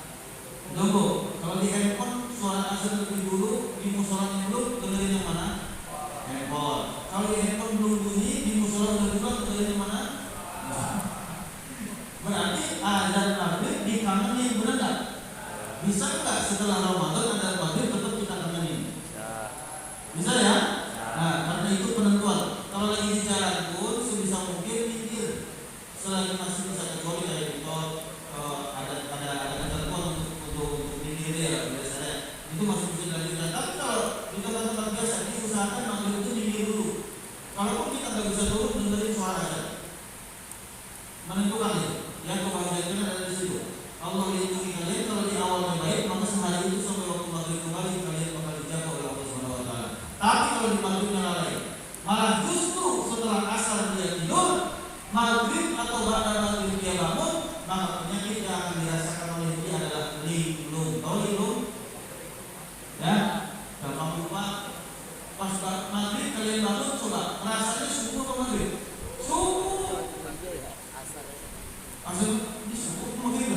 Tunggu. Kalau di handphone suara azan lebih dulu, di musolanya dulu, dengerin yang mana? Handphone. Kalau di handphone belum bunyi, di musola udah dulu, dengerin yang mana? Berarti azan maghrib dikangenin, benar nggak? Bisa nggak setelah Ramadan azan maghrib tetap kita kangenin? Bisa ya? Nah, karena itu penentuan. Kalau lagi di jalan pun sebisa mungkin mikir. Selagi masih bisa, kecuali dari itu ada ketentuan untuk mikir ya biasanya. Itu masih bisa dilanjutkan. Tapi kalau di tempat-tempat biasa diusahakan maghrib itu mikir dulu. Kalaupun kita nggak bisa dulu, dengerin suara aja. Menentukan ya. Yang kebahagiaan ada di situ. Allah lindungi kalian kalau di awalnya baik, maka sehari itu sampai waktu maghrib kembali kalian bakal dijaga oleh Allah Subhanahu Wa Taala. Tapi kalau di maghribnya lalai, malah justru setelah asar dia tidur, maghrib atau ba'da maghrib dia bangun, maka penyakit yang akan dirasakan oleh dia adalah linglung. Tahu linglung? Ya, gampang lupa. Pas maghrib kalian bangun, coba rasanya subuh atau maghrib? Subuh. Asal di subuh maghrib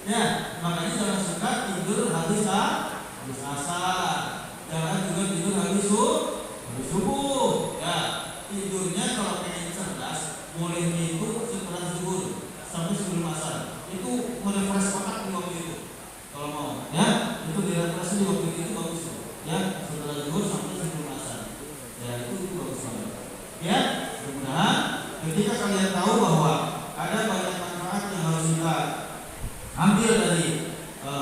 ya. Makanya jangan suka tidur habis asar. Jangan juga tidur habis subuh. Ya, tidurnya kalau pengen cerdas boleh minggu setelah zuhur sampai sebelum asar. Itu merefresh otak di waktu itu. Kalau mau, ya, itu direfresh di waktu itu bagus. Ya, setelah zuhur sampai sebelum asar. Ya, itu bagus banget. Ya, mudah-mudahan ketika kalian tahu bahwa ada banyak manfaat yang harus kita ambil dari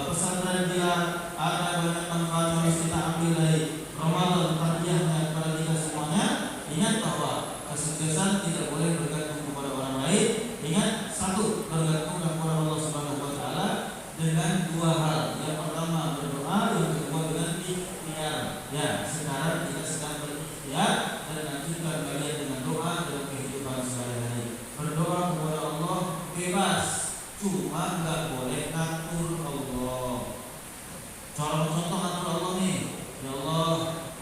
pesantren dia, ada banyak manfaat yang harus kita ambil dari Ramadan, tarbiyahnya kepada kita semuanya. Ingat bahwa kesuksesan tidak boleh bergantung kepada orang lain. Ingat, satu, bergantung kepada Allah Subhanahu wa taala dengan dua hal. Yang pertama berdoa, yang kedua dengan ikhtiar. Ya, sekarang kita sedang berikhtiar dan lanjutkan kalian dengan doa dalam kehidupan sehari-hari. Berdoa kepada Allah bebas, cuma nggak boleh ngatur Allah. Contoh ngatur Allah nih, ya Allah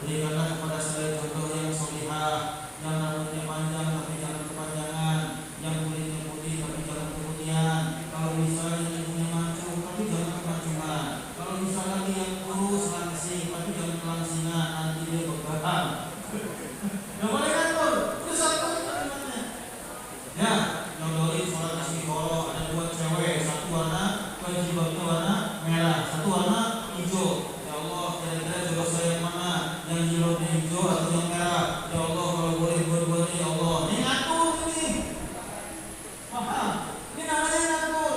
berikanlah kepada saya jodoh yang solihah, yang rambutnya panjang tapi jangan kepanjangan, yang kulitnya putih tapi jangan keputihan. Kalau misalnya ibunya mancung tapi jangan kemancuman. Kalau misalnya lagi yang kurus langsing tapi jangan kelangsingan, nanti dia berbahang. Gak boleh ngatur, itu satu kalimatnya. Ya, nyodorin sholat istiqoroh, ada dua cewek, satu warna jilbabnya warna merah, satu warna hijau. Ya Allah, kira-kira jodoh saya yang mana? Yang jilbabnya hijau atau yang merah? Ya Allah, kalau boleh dua-duanya ya Allah. Ini ngatur ini. Paham? Ini namanya ngatur.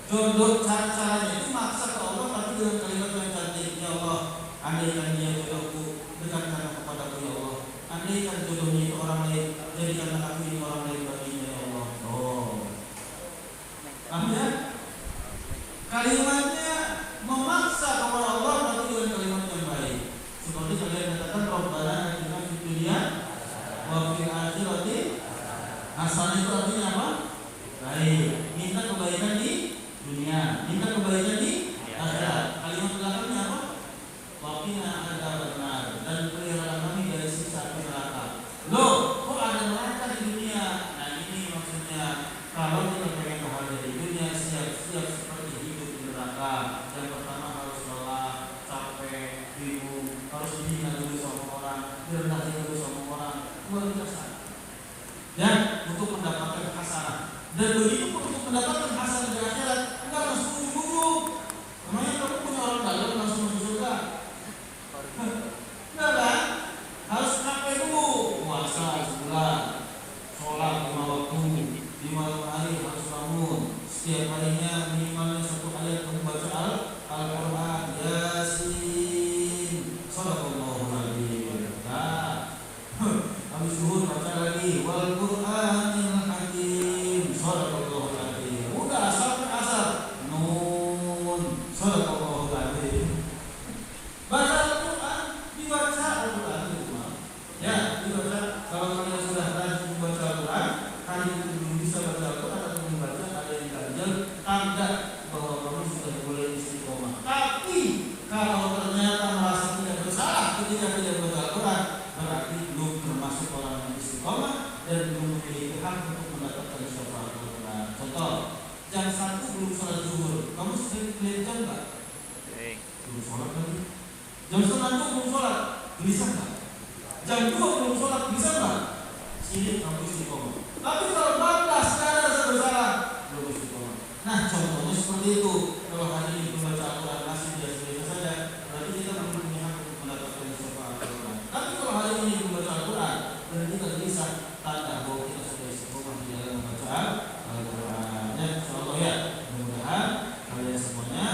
Jodoh caranya itu maksa ke Allah tapi dengan kalimat yang cantik. Ya Allah, andaikan dia jodohku, dekatkanlah kepadaku ya Allah. Andaikan jodohnya itu orang lain, jadikanlah aku ini orang lain baginya ya Allah. Oh. Paham ya? Kalimatnya memaksa kepada Allah tapi dengan kalimat yang baik. Seperti kalian katakan Rabbana atina fid dunya wa fil akhirati hasanah, itu artinya apa? Baik. Minta kebaikan di dunia, minta kebaikan di akhirat. Kalimat belakangnya apa? Wa qina adzabannar, dan pelihara kami dari siksa api neraka. Loh, kok ada neraka di dunia? Nah, ini maksudnya kalau kita pengen bahagia di dunia, siap-siap seperti hidup di neraka. Yang pertama harus lelah, capek, bingung, harus dihina dulu sama orang, direndahin dulu sama orang, luar biasa. Dan untuk mendapatkan hasanah. Dan begitu pun untuk mendapatkan hasanah di akhirat, enggak langsung ujung-ujung. Namanya kamu punya orang dalam langsung masuk surga. Enggak kan? Harus capek dulu, puasa sebulan, sholat 5 waktu, di malam hari harus bangun, setiap harinya minimalnya 1 ayat membaca Al-Quran, Yasin, Shadaqallahul Adzim. Nah, habis zuhur baca lagi Wal Qur'anil Hakim, Shadaqallahul Adzim. Udah sampai asar, Nun, Shadaqallahul Adzim. Baca Al-Quran, dibaca Al-Quran di rumah. Ya, dibaca. Kalau kalian sudah rajin membaca Al-Quran, kalian belum bisa baca Al-Quran atau membaca, ada yang ganjil, tanda bahwa kamu sudah boleh istiqomah. Tapi kalau ternyata merasa tidak bersalah ketika tidak baca Al-Quran, berarti belum termasuk orang yang istiqomah dan belum memiliki hak untuk mendapatkan syafaat Al-Quran. Contoh, jam 1 belum sholat zuhur, kamu sering lihat jam nggak? Belum sholat lagi. Jam 1 belum sholat, bisa nggak? Jam 2 belum sholat, bisa nggak? Sini kamu istiqomah. Tapi kalau 14 tidak ada rasa bersalah, belum istiqomah. Nah, contohnya seperti itu. Kalau hari ini membaca Al-Quran masih biasa-biasa saja, berarti kita belum punya hak untuk mendapatkan syafaat Al-Quran. Tapi kalau hari ini membaca Al-Quran dan kita bisa tanda bahwa kita sudah istiqomah di dalam membaca Al-Quran. Ya, insyaallah ya. Mudah-mudahan kalian semuanya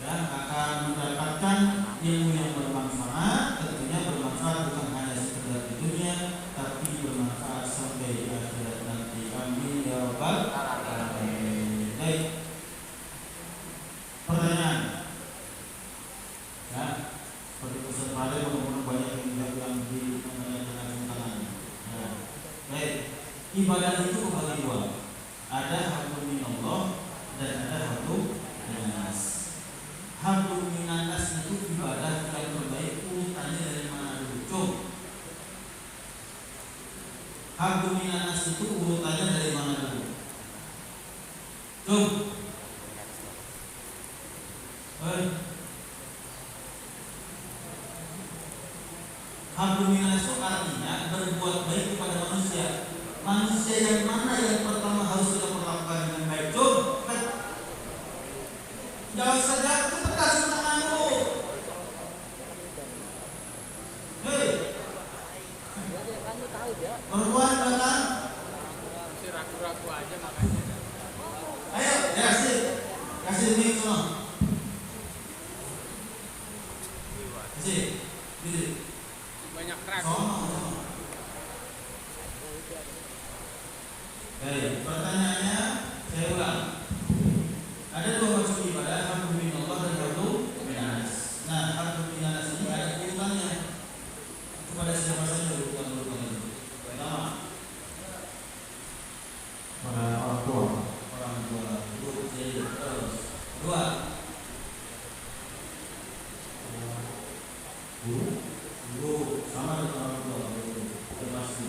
dan akan mendapatkan ilmu yang bermanfaat. Tentunya bermanfaat bukan hanya sekedar di dunia, tapi bermanfaat sampai di akhirat nanti. Amin ya rabbal alamin. Baik. Pertanyaan. Ya, seperti pesan pada mudah-mudahan banyak yang menanyakan tangan. Ya. Baik. Ibadah itu kebagi dua. Ada hablum minallah dan ada hablum minas. Hablum minanas itu ibadah yang terbaik, urutannya dari mana dulu? Coba. Hablum minanas itu urutannya dari mana dulu? Coba. Hablum minanas itu artinya berbuat baik kepada manusia. Manusia yang mana yang pertama harus kita perlakukan dengan baik? Coba. Jangan saja kita kasih tanganmu. Hei, perempuan datang. Masih ragu-ragu aja makanya. Ayo, ya sih. Kasih mic sono. Kasih. Gitu. Banyak track. Sono. Baik, pertanyaannya saya ulang. Ada dua macam ibadah, hakku min Allah dan hakku min nas. Nah, hakku min nas ini ada urutannya. Kepada siapa saja urutan-urutan itu? Pertama, pada orang tua. Orang tua. Terus. Dua. Guru. Sama dengan orang tua. Itu pasti.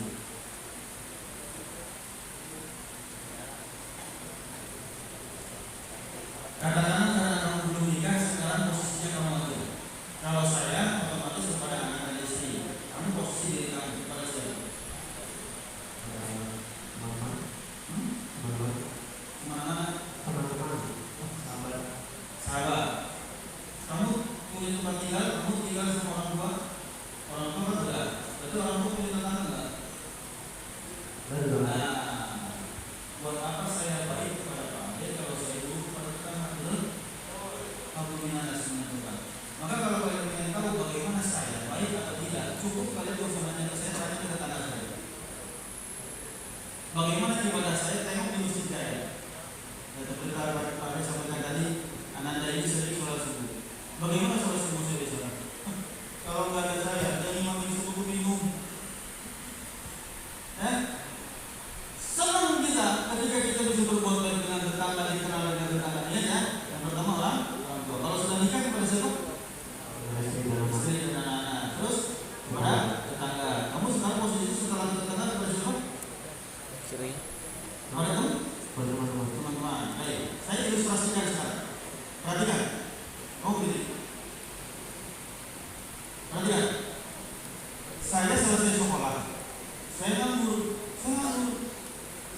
Katakan karena kamu belum nikah, sekarang posisinya kamu atur. Kalau saya otomatis kepada anak dan istri. Kamu posisi diri kamu kepada siapa? Mama. Sahabat. Kamu punya tempat tinggal, kamu tinggal sama orang tua. Orang tua kan enggak. Berarti orang tua punya tetangga enggak? Nah, buat apa saya baik kepada Pak Ade kalau saya buruk kepada tetangga? Kamu minat menentukan. Maka kalau kalian ingin tahu bagaimana saya baik atau tidak, cukup kalian berusaha saya tanya ke tetangga saya. Bagaimana ibadah saya? Tengok di masjid saya. Dan seperti Pak Ade sampaikan tadi, Ananda ini sering sholat subuh. Bagaimana sholat subuh saya di sana? Kalau nggak ada saya, dan imam ini subuh bingung. Senang kita ketika kita bisa berbuat baik dengan tetangga, dikenal dengan tetangga. Ya, yang pertama orang tua. Kalau sudah nikah kepada siapa? Istri dan anak-anak. Terus kepada tetangga. Kamu sekarang posisi setelah tetangga kepada siapa? Istri. Kepada teman-teman. Baik, saya ilustrasikan sekarang. Perhatikan. Kamu pilih. Perhatikan. Saya selesai sekolah. Saya nganggur.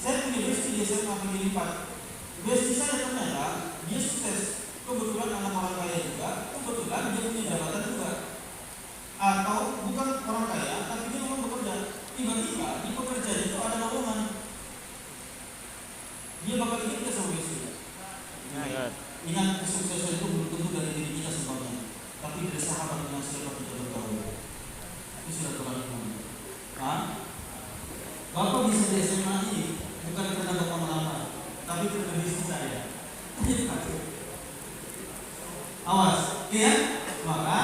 Saya punya besti di SMA Negeri 4. Besti saya ternyata dia sukses. Kebetulan anak orang kaya juga. Kebetulan dia punya jabatan juga. Atau bukan orang kaya, tapi dia memang bekerja. Tiba-tiba di pekerjaan itu ada lowongan. Dia bakal ikut ke sama besti. Ingat, kesuksesan itu belum tentu dari diri kita sebabnya, tapi dari sahabat dengan siapa kita bergaul. Itu sudah terlalu. Bapak bisa di SMA ini bukan karena bapak melamar, tapi karena bisnis saya. Awas, ya? Maka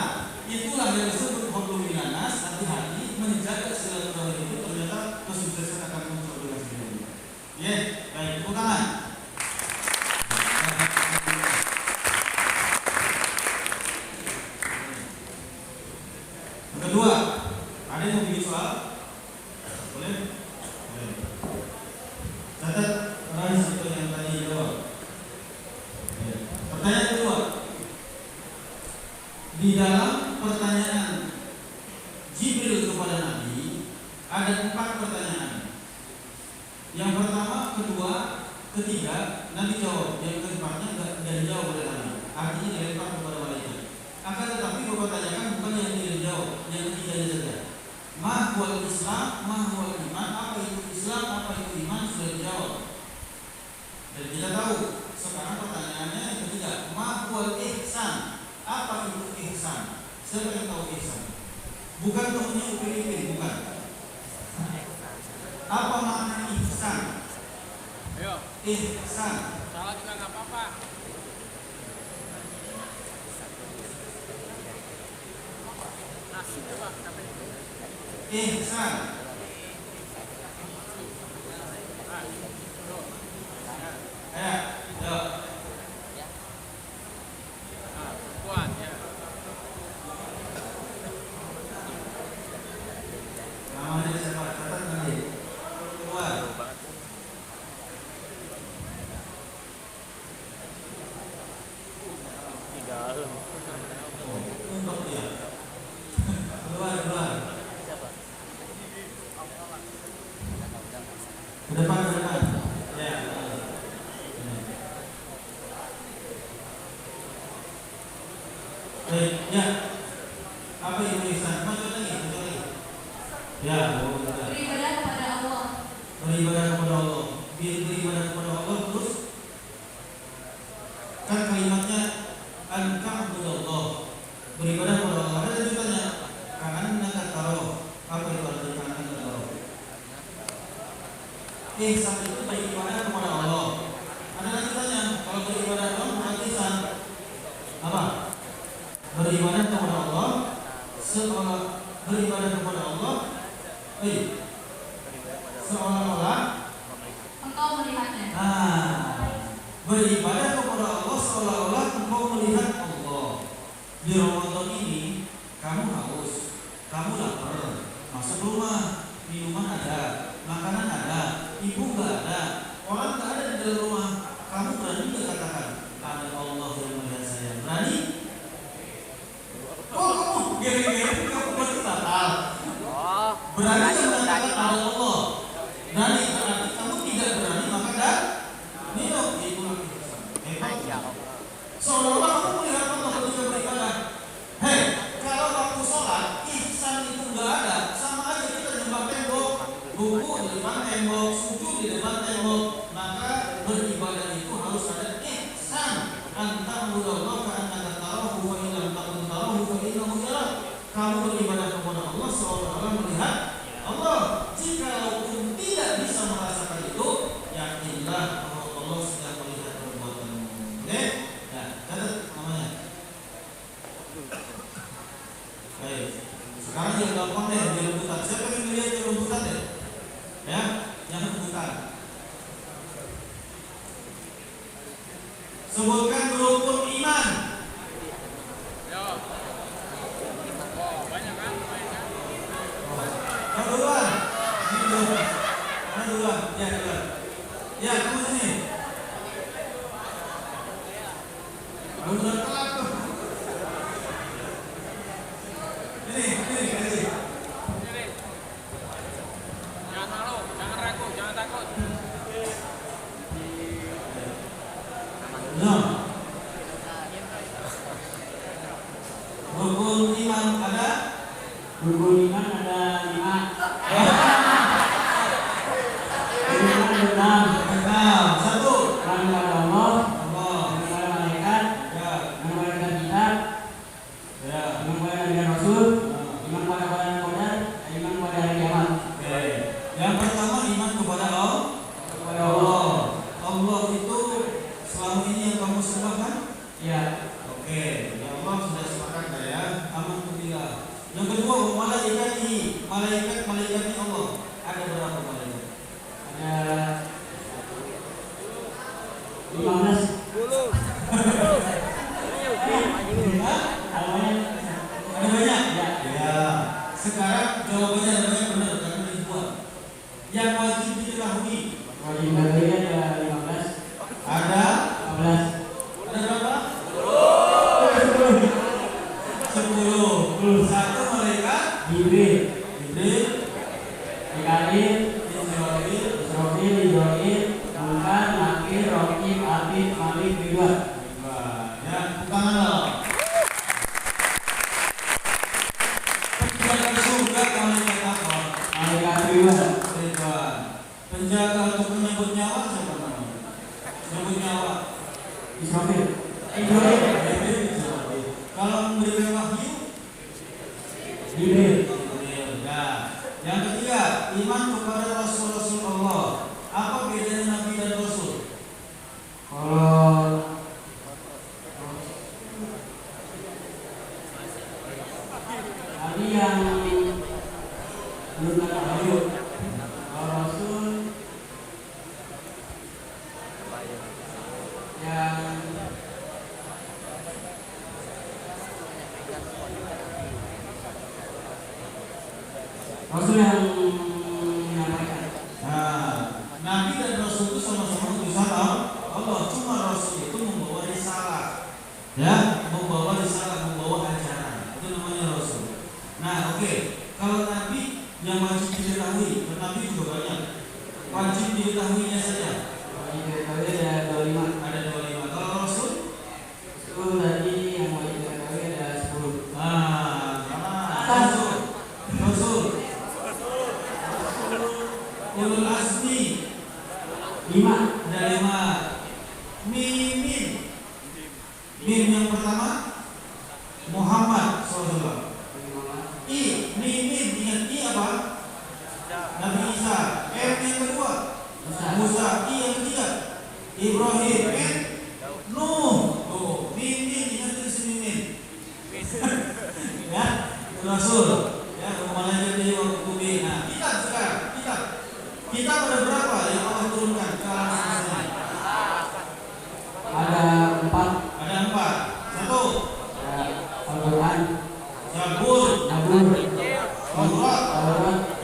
itulah yang disebut hablum minan nas. Hati-hati menjaga silaturahmi itu, ternyata kesuksesan akan muncul dengan sendirinya. Ya, baik, tepuk tangan. Yang kedua, ada yang mau bikin soal? Boleh? Catat orang seperti yang tadi jawab. Pertanyaan kedua, di dalam pertanyaan Jibril kepada Nabi ada 4 pertanyaan. Yang pertama, kedua, ketiga Nabi jawab. Yang keempatnya tidak dijawab oleh Nabi. Artinya dilempar kepada malaikat. Akan tetapi Bapak tanyakan bukan yang tidak dijawab, yang ketiganya saja. Ma huwal Islam, ma huwal iman. Apa itu Islam, apa itu iman, sudah dijawab. Dan kita tahu sekarang pertanyaannya yang ketiga, ma huwal ihsan. Apa itu ihsan? Siapa yang tahu ihsan? Bukan temannya Upin-Ipin, bukan. Apa makna ihsan? Ayo. Ihsan. Salah juga nggak apa-apa. Nasi coba. Ihsan. Ayo. Kuat ya. Namanya siapa? Catat nanti. Keluar. Untuk dia. Keluar. Ke depan. Ya. Baik, ya. Apa itu ihsan? Maju lagi. Ya, beribadah kepada Allah. Beribadah kepada Allah. Beribadah kepada Allah terus Kan kalimatnya an-ta'budallah, beribadah kepada Allah. Ada lanjutannya, ka'annaka tarahu, apa itu artinya ka'annaka tarahu? Ihsan itu beribadah kepada Allah. Ada lanjutannya, kalau beribadah kepada Allah bukan ihsan. Apa? Beribadah kepada Allah, seolah beribadah kepada Allah, seolah-olah engkau melihatnya. Beribadah kepada Allah seolah-olah engkau melihat Allah. Di Ramadan ini kamu haus, kamu lapar, masuk rumah, minuman ada, makanan ada, ibu nggak ada, orang nggak ada di dalam rumah. Kamu berani nggak katakan ada Allah yang melihat saya? Berani? Oh kamu gini-gini kamu berarti batal. Berani nggak mengatakan ada Allah? Berani, berarti kamu tidak berani maka dah minum itu lagi. Seolah-olah kamu melihat Allah ketika beribadah. Hei, kalau waktu sholat ihsan itu nggak ada, sama aja kita nyembah tembok, buku di depan tembok, sujud di depan tembok. Maka beribadah itu harus ada ihsan. Anta'budallaha ka'annaka tarahu wa in lam takun tarahu fa innahu yarak. Kamu beribadah kepada Allah seolah-olah melihat Allah. Jikalau tidak bisa merasakan itu, yakinlah bahwa Allah sedang melihat perbuatanmu. Oke? Nah, catat namanya. Baik. Sekarang yang gampang deh, yang rebutan. Siapa yang melihat yang rebutan deh? Ya, yang rebutan. Sebutkan rukun iman. Duluan. Ini duluan. Mana duluan? Ya, duluan. Ya, kamu sini. Kamu duluan telat tuh. Ini. Jangan malu, jangan ragu, jangan takut. No. Rukun iman ada? Rukun iman ada 5. Rukun iman 6. Satu. Iman kepada Allah, Allah. iman kepada malaikat, Ya. iman kepada kitab, Ya. iman kepada nabi dan rasul, iman kepada qadar, iman kepada hari kiamat. Oke. Yang pertama iman kepada Allah. Kepada Allah. Allah itu selama ini yang kamu sembah kan? Ya. Oke. Ya Allah sudah sepakat ya. Aman billah. Yang kedua malaikatnya Allah. Ada berapa malaikat? Ada 15. Ada banyak? Ya. Ya. Sekarang jawabannya ada banyak benar karena ribuan. Yang wajib diketahui Wajib bagi ada 15. ada 15. ada berapa? 10. Satu malaikat Jibril, Jibril, Mikail, Israfil, Israfil, Ibrahim, Munkar, Nakir, Raqib, Atid, Malik, Ridwan. ya, tangan lo. Penjaga surga malaikat apa? Malaikat Ridwan. Ridwan. Penjaga untuk menyebut nyawa siapa namanya? Menyebut nyawa. Israfil. Ibrahim. Jibril. Kalau memberikan wahyu, Jibril. Jibril. Nah, yang ketiga, iman kepada Rasul-Rasul Allah. Apa bedanya Nabi dan Rasul? Kalau Nabi yang belum ada wahyu, kalau Rasul yang menyampaikan. Nah, Nabi dan Rasul itu sama-sama utusan Allah. Cuma Rasul itu membawa risalah, ya, membawa risalah, membawa ajaran. Itu namanya Rasul. Nah, oke. Kalau Nabi yang wajib diketahui, Nabi juga banyak. Wajib diketahuinya saja. Wajib diketahui ada 25. Ada 25. Kalau Rasul, Itu tadi yang wajib diketahui ada 10. Rasul. Ulul azmi 5. ada 5. Mimin Mim yang pertama Muhammad SAW. I, Mimin, ingat I apa? Nabi Isa. M yang kedua Musa. I yang ketiga Ibrahim. N Nuh. Tuh, Mimin, ingat dari sini Mimin. Ya, Rasul. Ya, kemana jadi waktu kubi. Nah, kitab sekarang, kitab ada berapa yang Allah turunkan ke alam semesta? Ada 4. Ada 4. Satu, Al-Quran, Zabur, Taurat,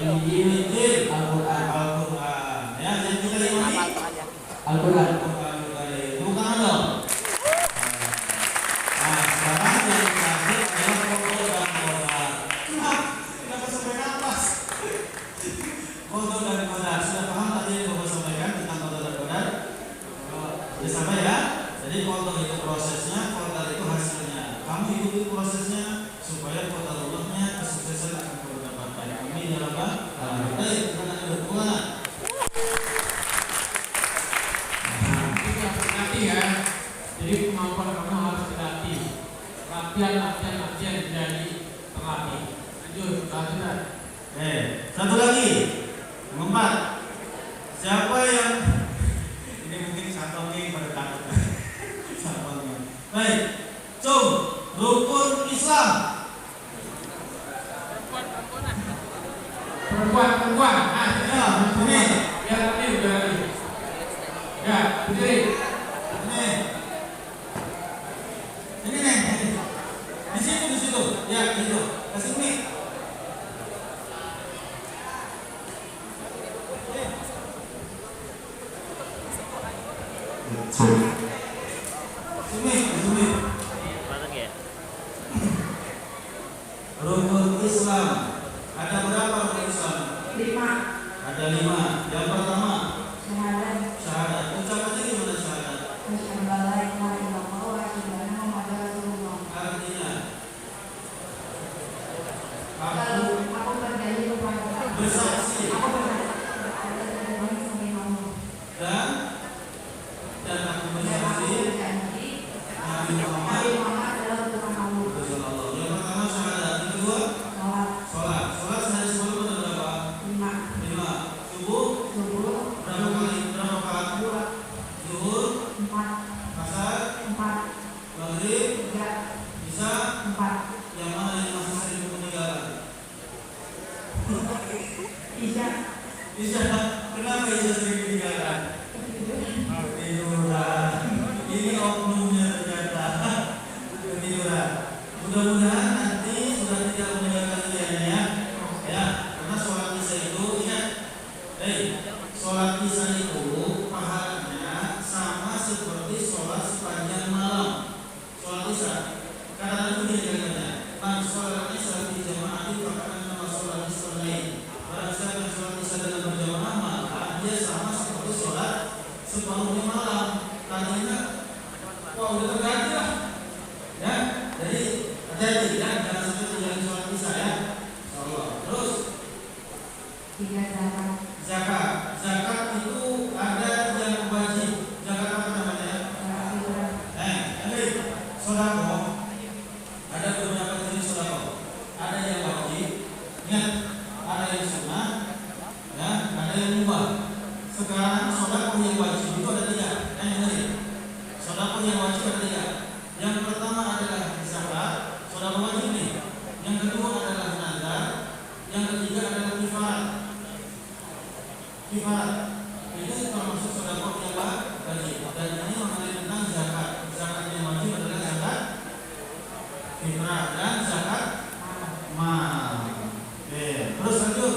Injil, Al-Quran. Al-Quran. Ya, yang kita imani Al-Quran. Bukan dong. Nah, sekarang yang terakhir adalah foto dan kodar. Kenapa sampai nafas? Foto dan kodar. Sudah paham tadi yang Bapak sampaikan tentang foto dan kodar? Sudah sampai ya? Jadi foto itu prosesnya, kodar itu hasilnya. Kamu ikuti prosesnya supaya kodar Allahnya kesuksesan akan kamu dapatkan. Amin ya Rabbal alamin. Baik, kita akan berhubungan. Nanti ya, jadi kemampuan kamu harus dilatih. Latihan menjadi terlatih. Lanjut, lanjut. Satu lagi, yang 4. Siapa yang ini mungkin santongnya pada takut. Santongnya. Baik, cung rukun Islam. Perempuan. Ya, ini. Biar ini. Ya, berdiri. Ini nih. Di situ. Ya, itu. Kasih mic. Sini. Rukun Islam. Ada berapa rukun Islam? 5. Ada 5. Yang pertama, Syahadat. syahadat. Ucapannya gimana syahadat? Asyhadu an la ilaha illallah wa asyhadu anna Muhammadar Rasulullah. Artinya Lalu aku berjanji kepada bersaksi aku bersaksi kepada Tuhan sampai Allah. dan aku Dan aku bersaksi berjanji Nabi Muhammad Nabi Muhammad adalah utusan Allah. Rasulullah. Yang pertama syahadat, yang kedua Salat. sholat sehari sebelum ada berapa? 5. 5. Subuh Subuh. berapa kali? Berapa rakaat? 2. Zuhur, 4. asar, 4. maghrib, 3. isya. 4. Yang mana yang masih sering meninggalkan? Isya. Isya. Kenapa isya sering meninggalkan? Ketiduran. Ini oknumnya ternyata. Ketiduran. Mudah-mudahan nanti sudah tidak meninggalkan isya ya. Karena sholat isya itu ingat. Sholat isya itu pahalanya sama seperti sholat sepanjang malam. Sholat isya. Kadang-kadang begini kalimatnya. Man sholat isya di jamaah itu akan nama sholat isya lain. Barang siapa yang sholat isya dalam berjamaah maka dia sama seperti sholat separuhnya malam. Tadinya, wah udah terganti lah. Ya, jadi hati-hati ya, jangan sampai tinggalin sholat isya ya. Insyaallah. Terus 3. Zakat. zakat itu ada yang wajib. Zakat apa namanya? Zakat fitrah. Sedekah. Ada beberapa jenis sedekah. Ada yang wajib, ingat, ada yang sunnah, ya, ada yang mubah. Sekarang sedekah yang wajib itu ada 3. Sedekah yang wajib ada 3. Yang pertama adalah zakat, sedekah wajib nih. Yang kedua adalah nazar, yang ketiga adalah kifarat. Itu termasuk sedekah yang wajib. Dan ini mengenai tentang zakat. Zakat yang wajib adalah zakat fitrah dan zakat mal. Terus lanjut.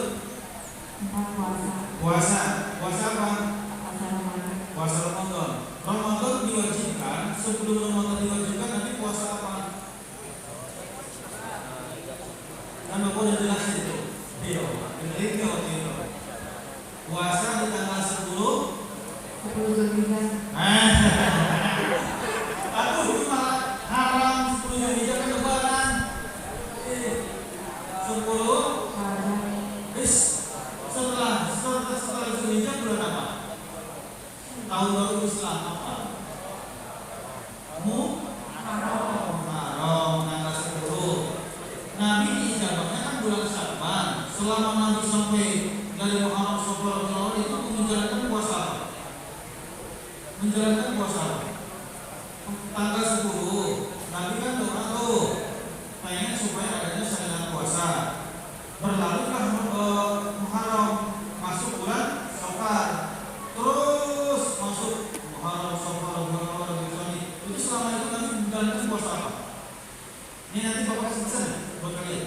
4. Puasa. Puasa apa? Puasa Ramadan. Puasa Ramadan. Ramadan diwajibkan. Sebelum Ramadan diwajibkan nanti puasa apa? Kan Bapak udah jelasin itu. Video. Puasa di tanggal 10 Zulhijjah. Aduh, ini malah haram 10 Zulhijjah kan lebaran. 10 setelah Zulhijjah bulan apa? Tahun baru Islam apa? Muharram. selama Nabi sampai dari Muharram, Safar, Ramadan itu menjalankan puasa. Menjalankan puasa. Tanggal 10 Nabi kan doa tuh pengen supaya adanya salinan puasa. Berlalulah Muharram, masuk bulan Safar, terus masuk Muharram, Safar, Ramadan, itu selama itu Nabi menjalankan puasa apa? Ini nanti Bapak sebutkan buat kalian.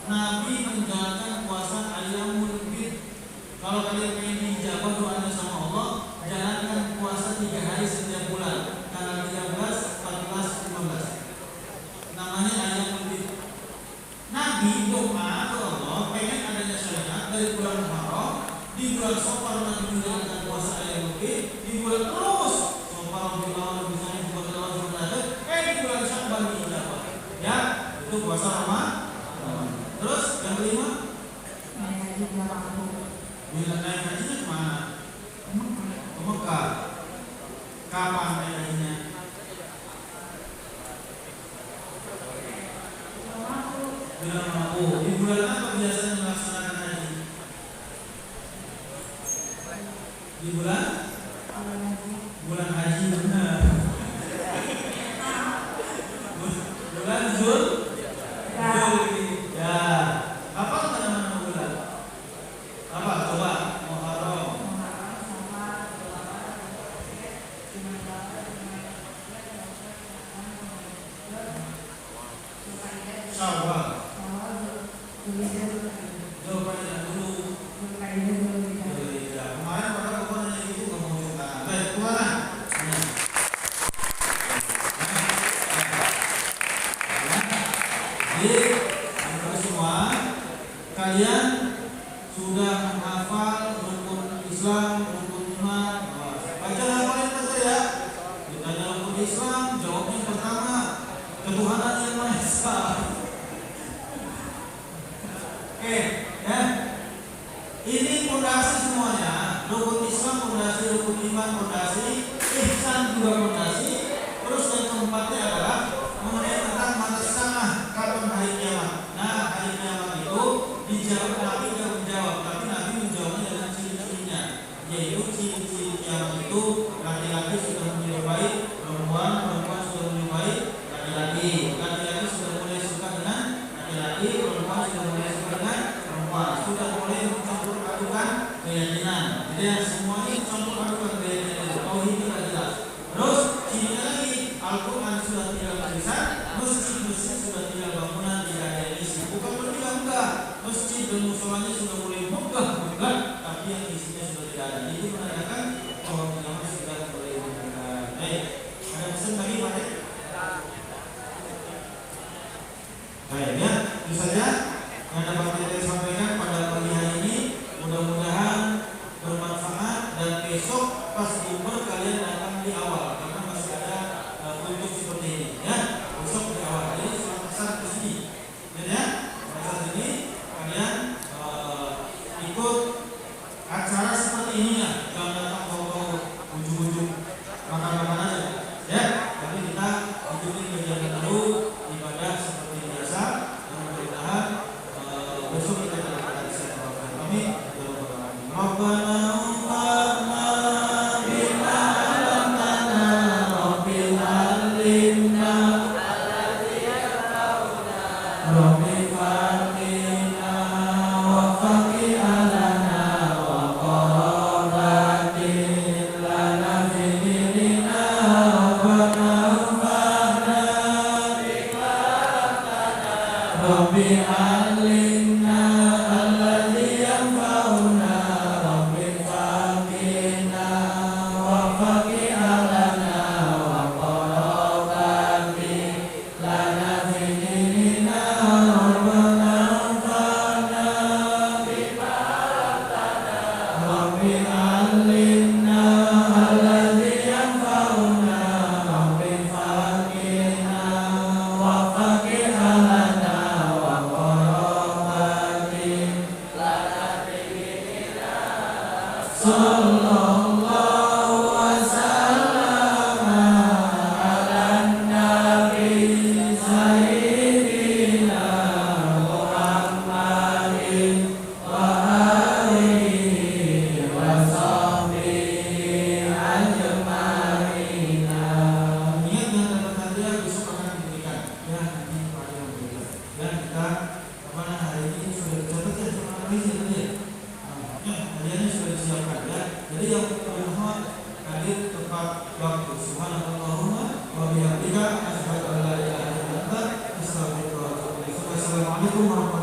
Nabi menjalankan puasa Ayyamul Bid. Kalau kalian pengen dijawab doanya sama Allah, jalankan puasa 3 hari setiap bulan, tanggal 13, 14, 15. Namanya Ayyamul Bid. Nabi doa ke Allah pengen adanya syariat dari bulan Muharram, di bulan Safar Nabi menjalankan puasa Ayyamul Bid, di bulan terus Safar Ramadan misalnya buat Ramadan, di bulan Syawal dijawab. Ya, itu puasa Ramadan. Terus yang kelima, naik haji bulan Ramadan. bila naik hajinya kemana? Ke Mekah. Kapan naik hajinya? Bulan mampu. Di bulan apa biasanya melaksanakan haji? Di bulan haji benar. Bulan Zul. Ya. Apa nama bulan? Apa? Coba. Muharram. Syawal. Jawabannya dulu. Ya, kemarin pada bukan hanya itu nggak mau cerita. Baik, kemana? Jadi, teman-teman semua, kalian sudah menghafal rukun Islam, rukun iman. Baca hafalin saja ya. Ditanya rukun Islam, jawabnya pertama, ketuhanan yang Maha Esa. Oke, ya. Ini fondasi semuanya. Rukun Islam fondasi, rukun iman fondasi, ihsan juga fondasi. Terus yang keempatnya adalah mengenai tentang masalah kapan hari kiamat. Nah, hari kiamat itu dijawab Nabi tidak menjawab, tapi Nabi menjawabnya dengan ciri-cirinya, yaitu ciri-ciri kiamat itu laki-laki sudah menyerupai perempuan, perempuan sudah menyerupai laki-laki, laki-laki sudah mulai suka dengan laki-laki, perempuan sudah mulai suka dengan perempuan, sudah mulai mencampur adukan keyakinan. Jadi semuanya campur adukan keyakinan itu, tauhid itu jelas. Terus cirinya lagi, Al-Quran sudah tidak tulisan, masjid-masjid sudah tidak bangunan, tidak ada isi. Bukan bermegah-megah, masjid dan musolanya sudah mulai megah-megah, tapi yang isinya sudah tidak ada. Itu menandakan bahwa kiamat sudah mulai mendekat. Baik, ada pesan lagi Pak? Baik ya, itu saja yang dapat kita sampaikan pada pagi hari ini. Mudah-mudahan bermanfaat dan besok pas Jumat kalian datang di awal karena masih ada untuk seperti ini ya. Besok di awal jadi pesan ke sini. Ya, pesan sini kalian ikut acara seperti ini ya. Jangan datang bawa ujung-ujung makan-makan aja ya. Tapi kita ikutin kegiatan dulu, ibadah seperti biasa. Mudah-mudahan besok kita dapat kesempatan kami. Rabbana Assalamualaikum warahmatullahi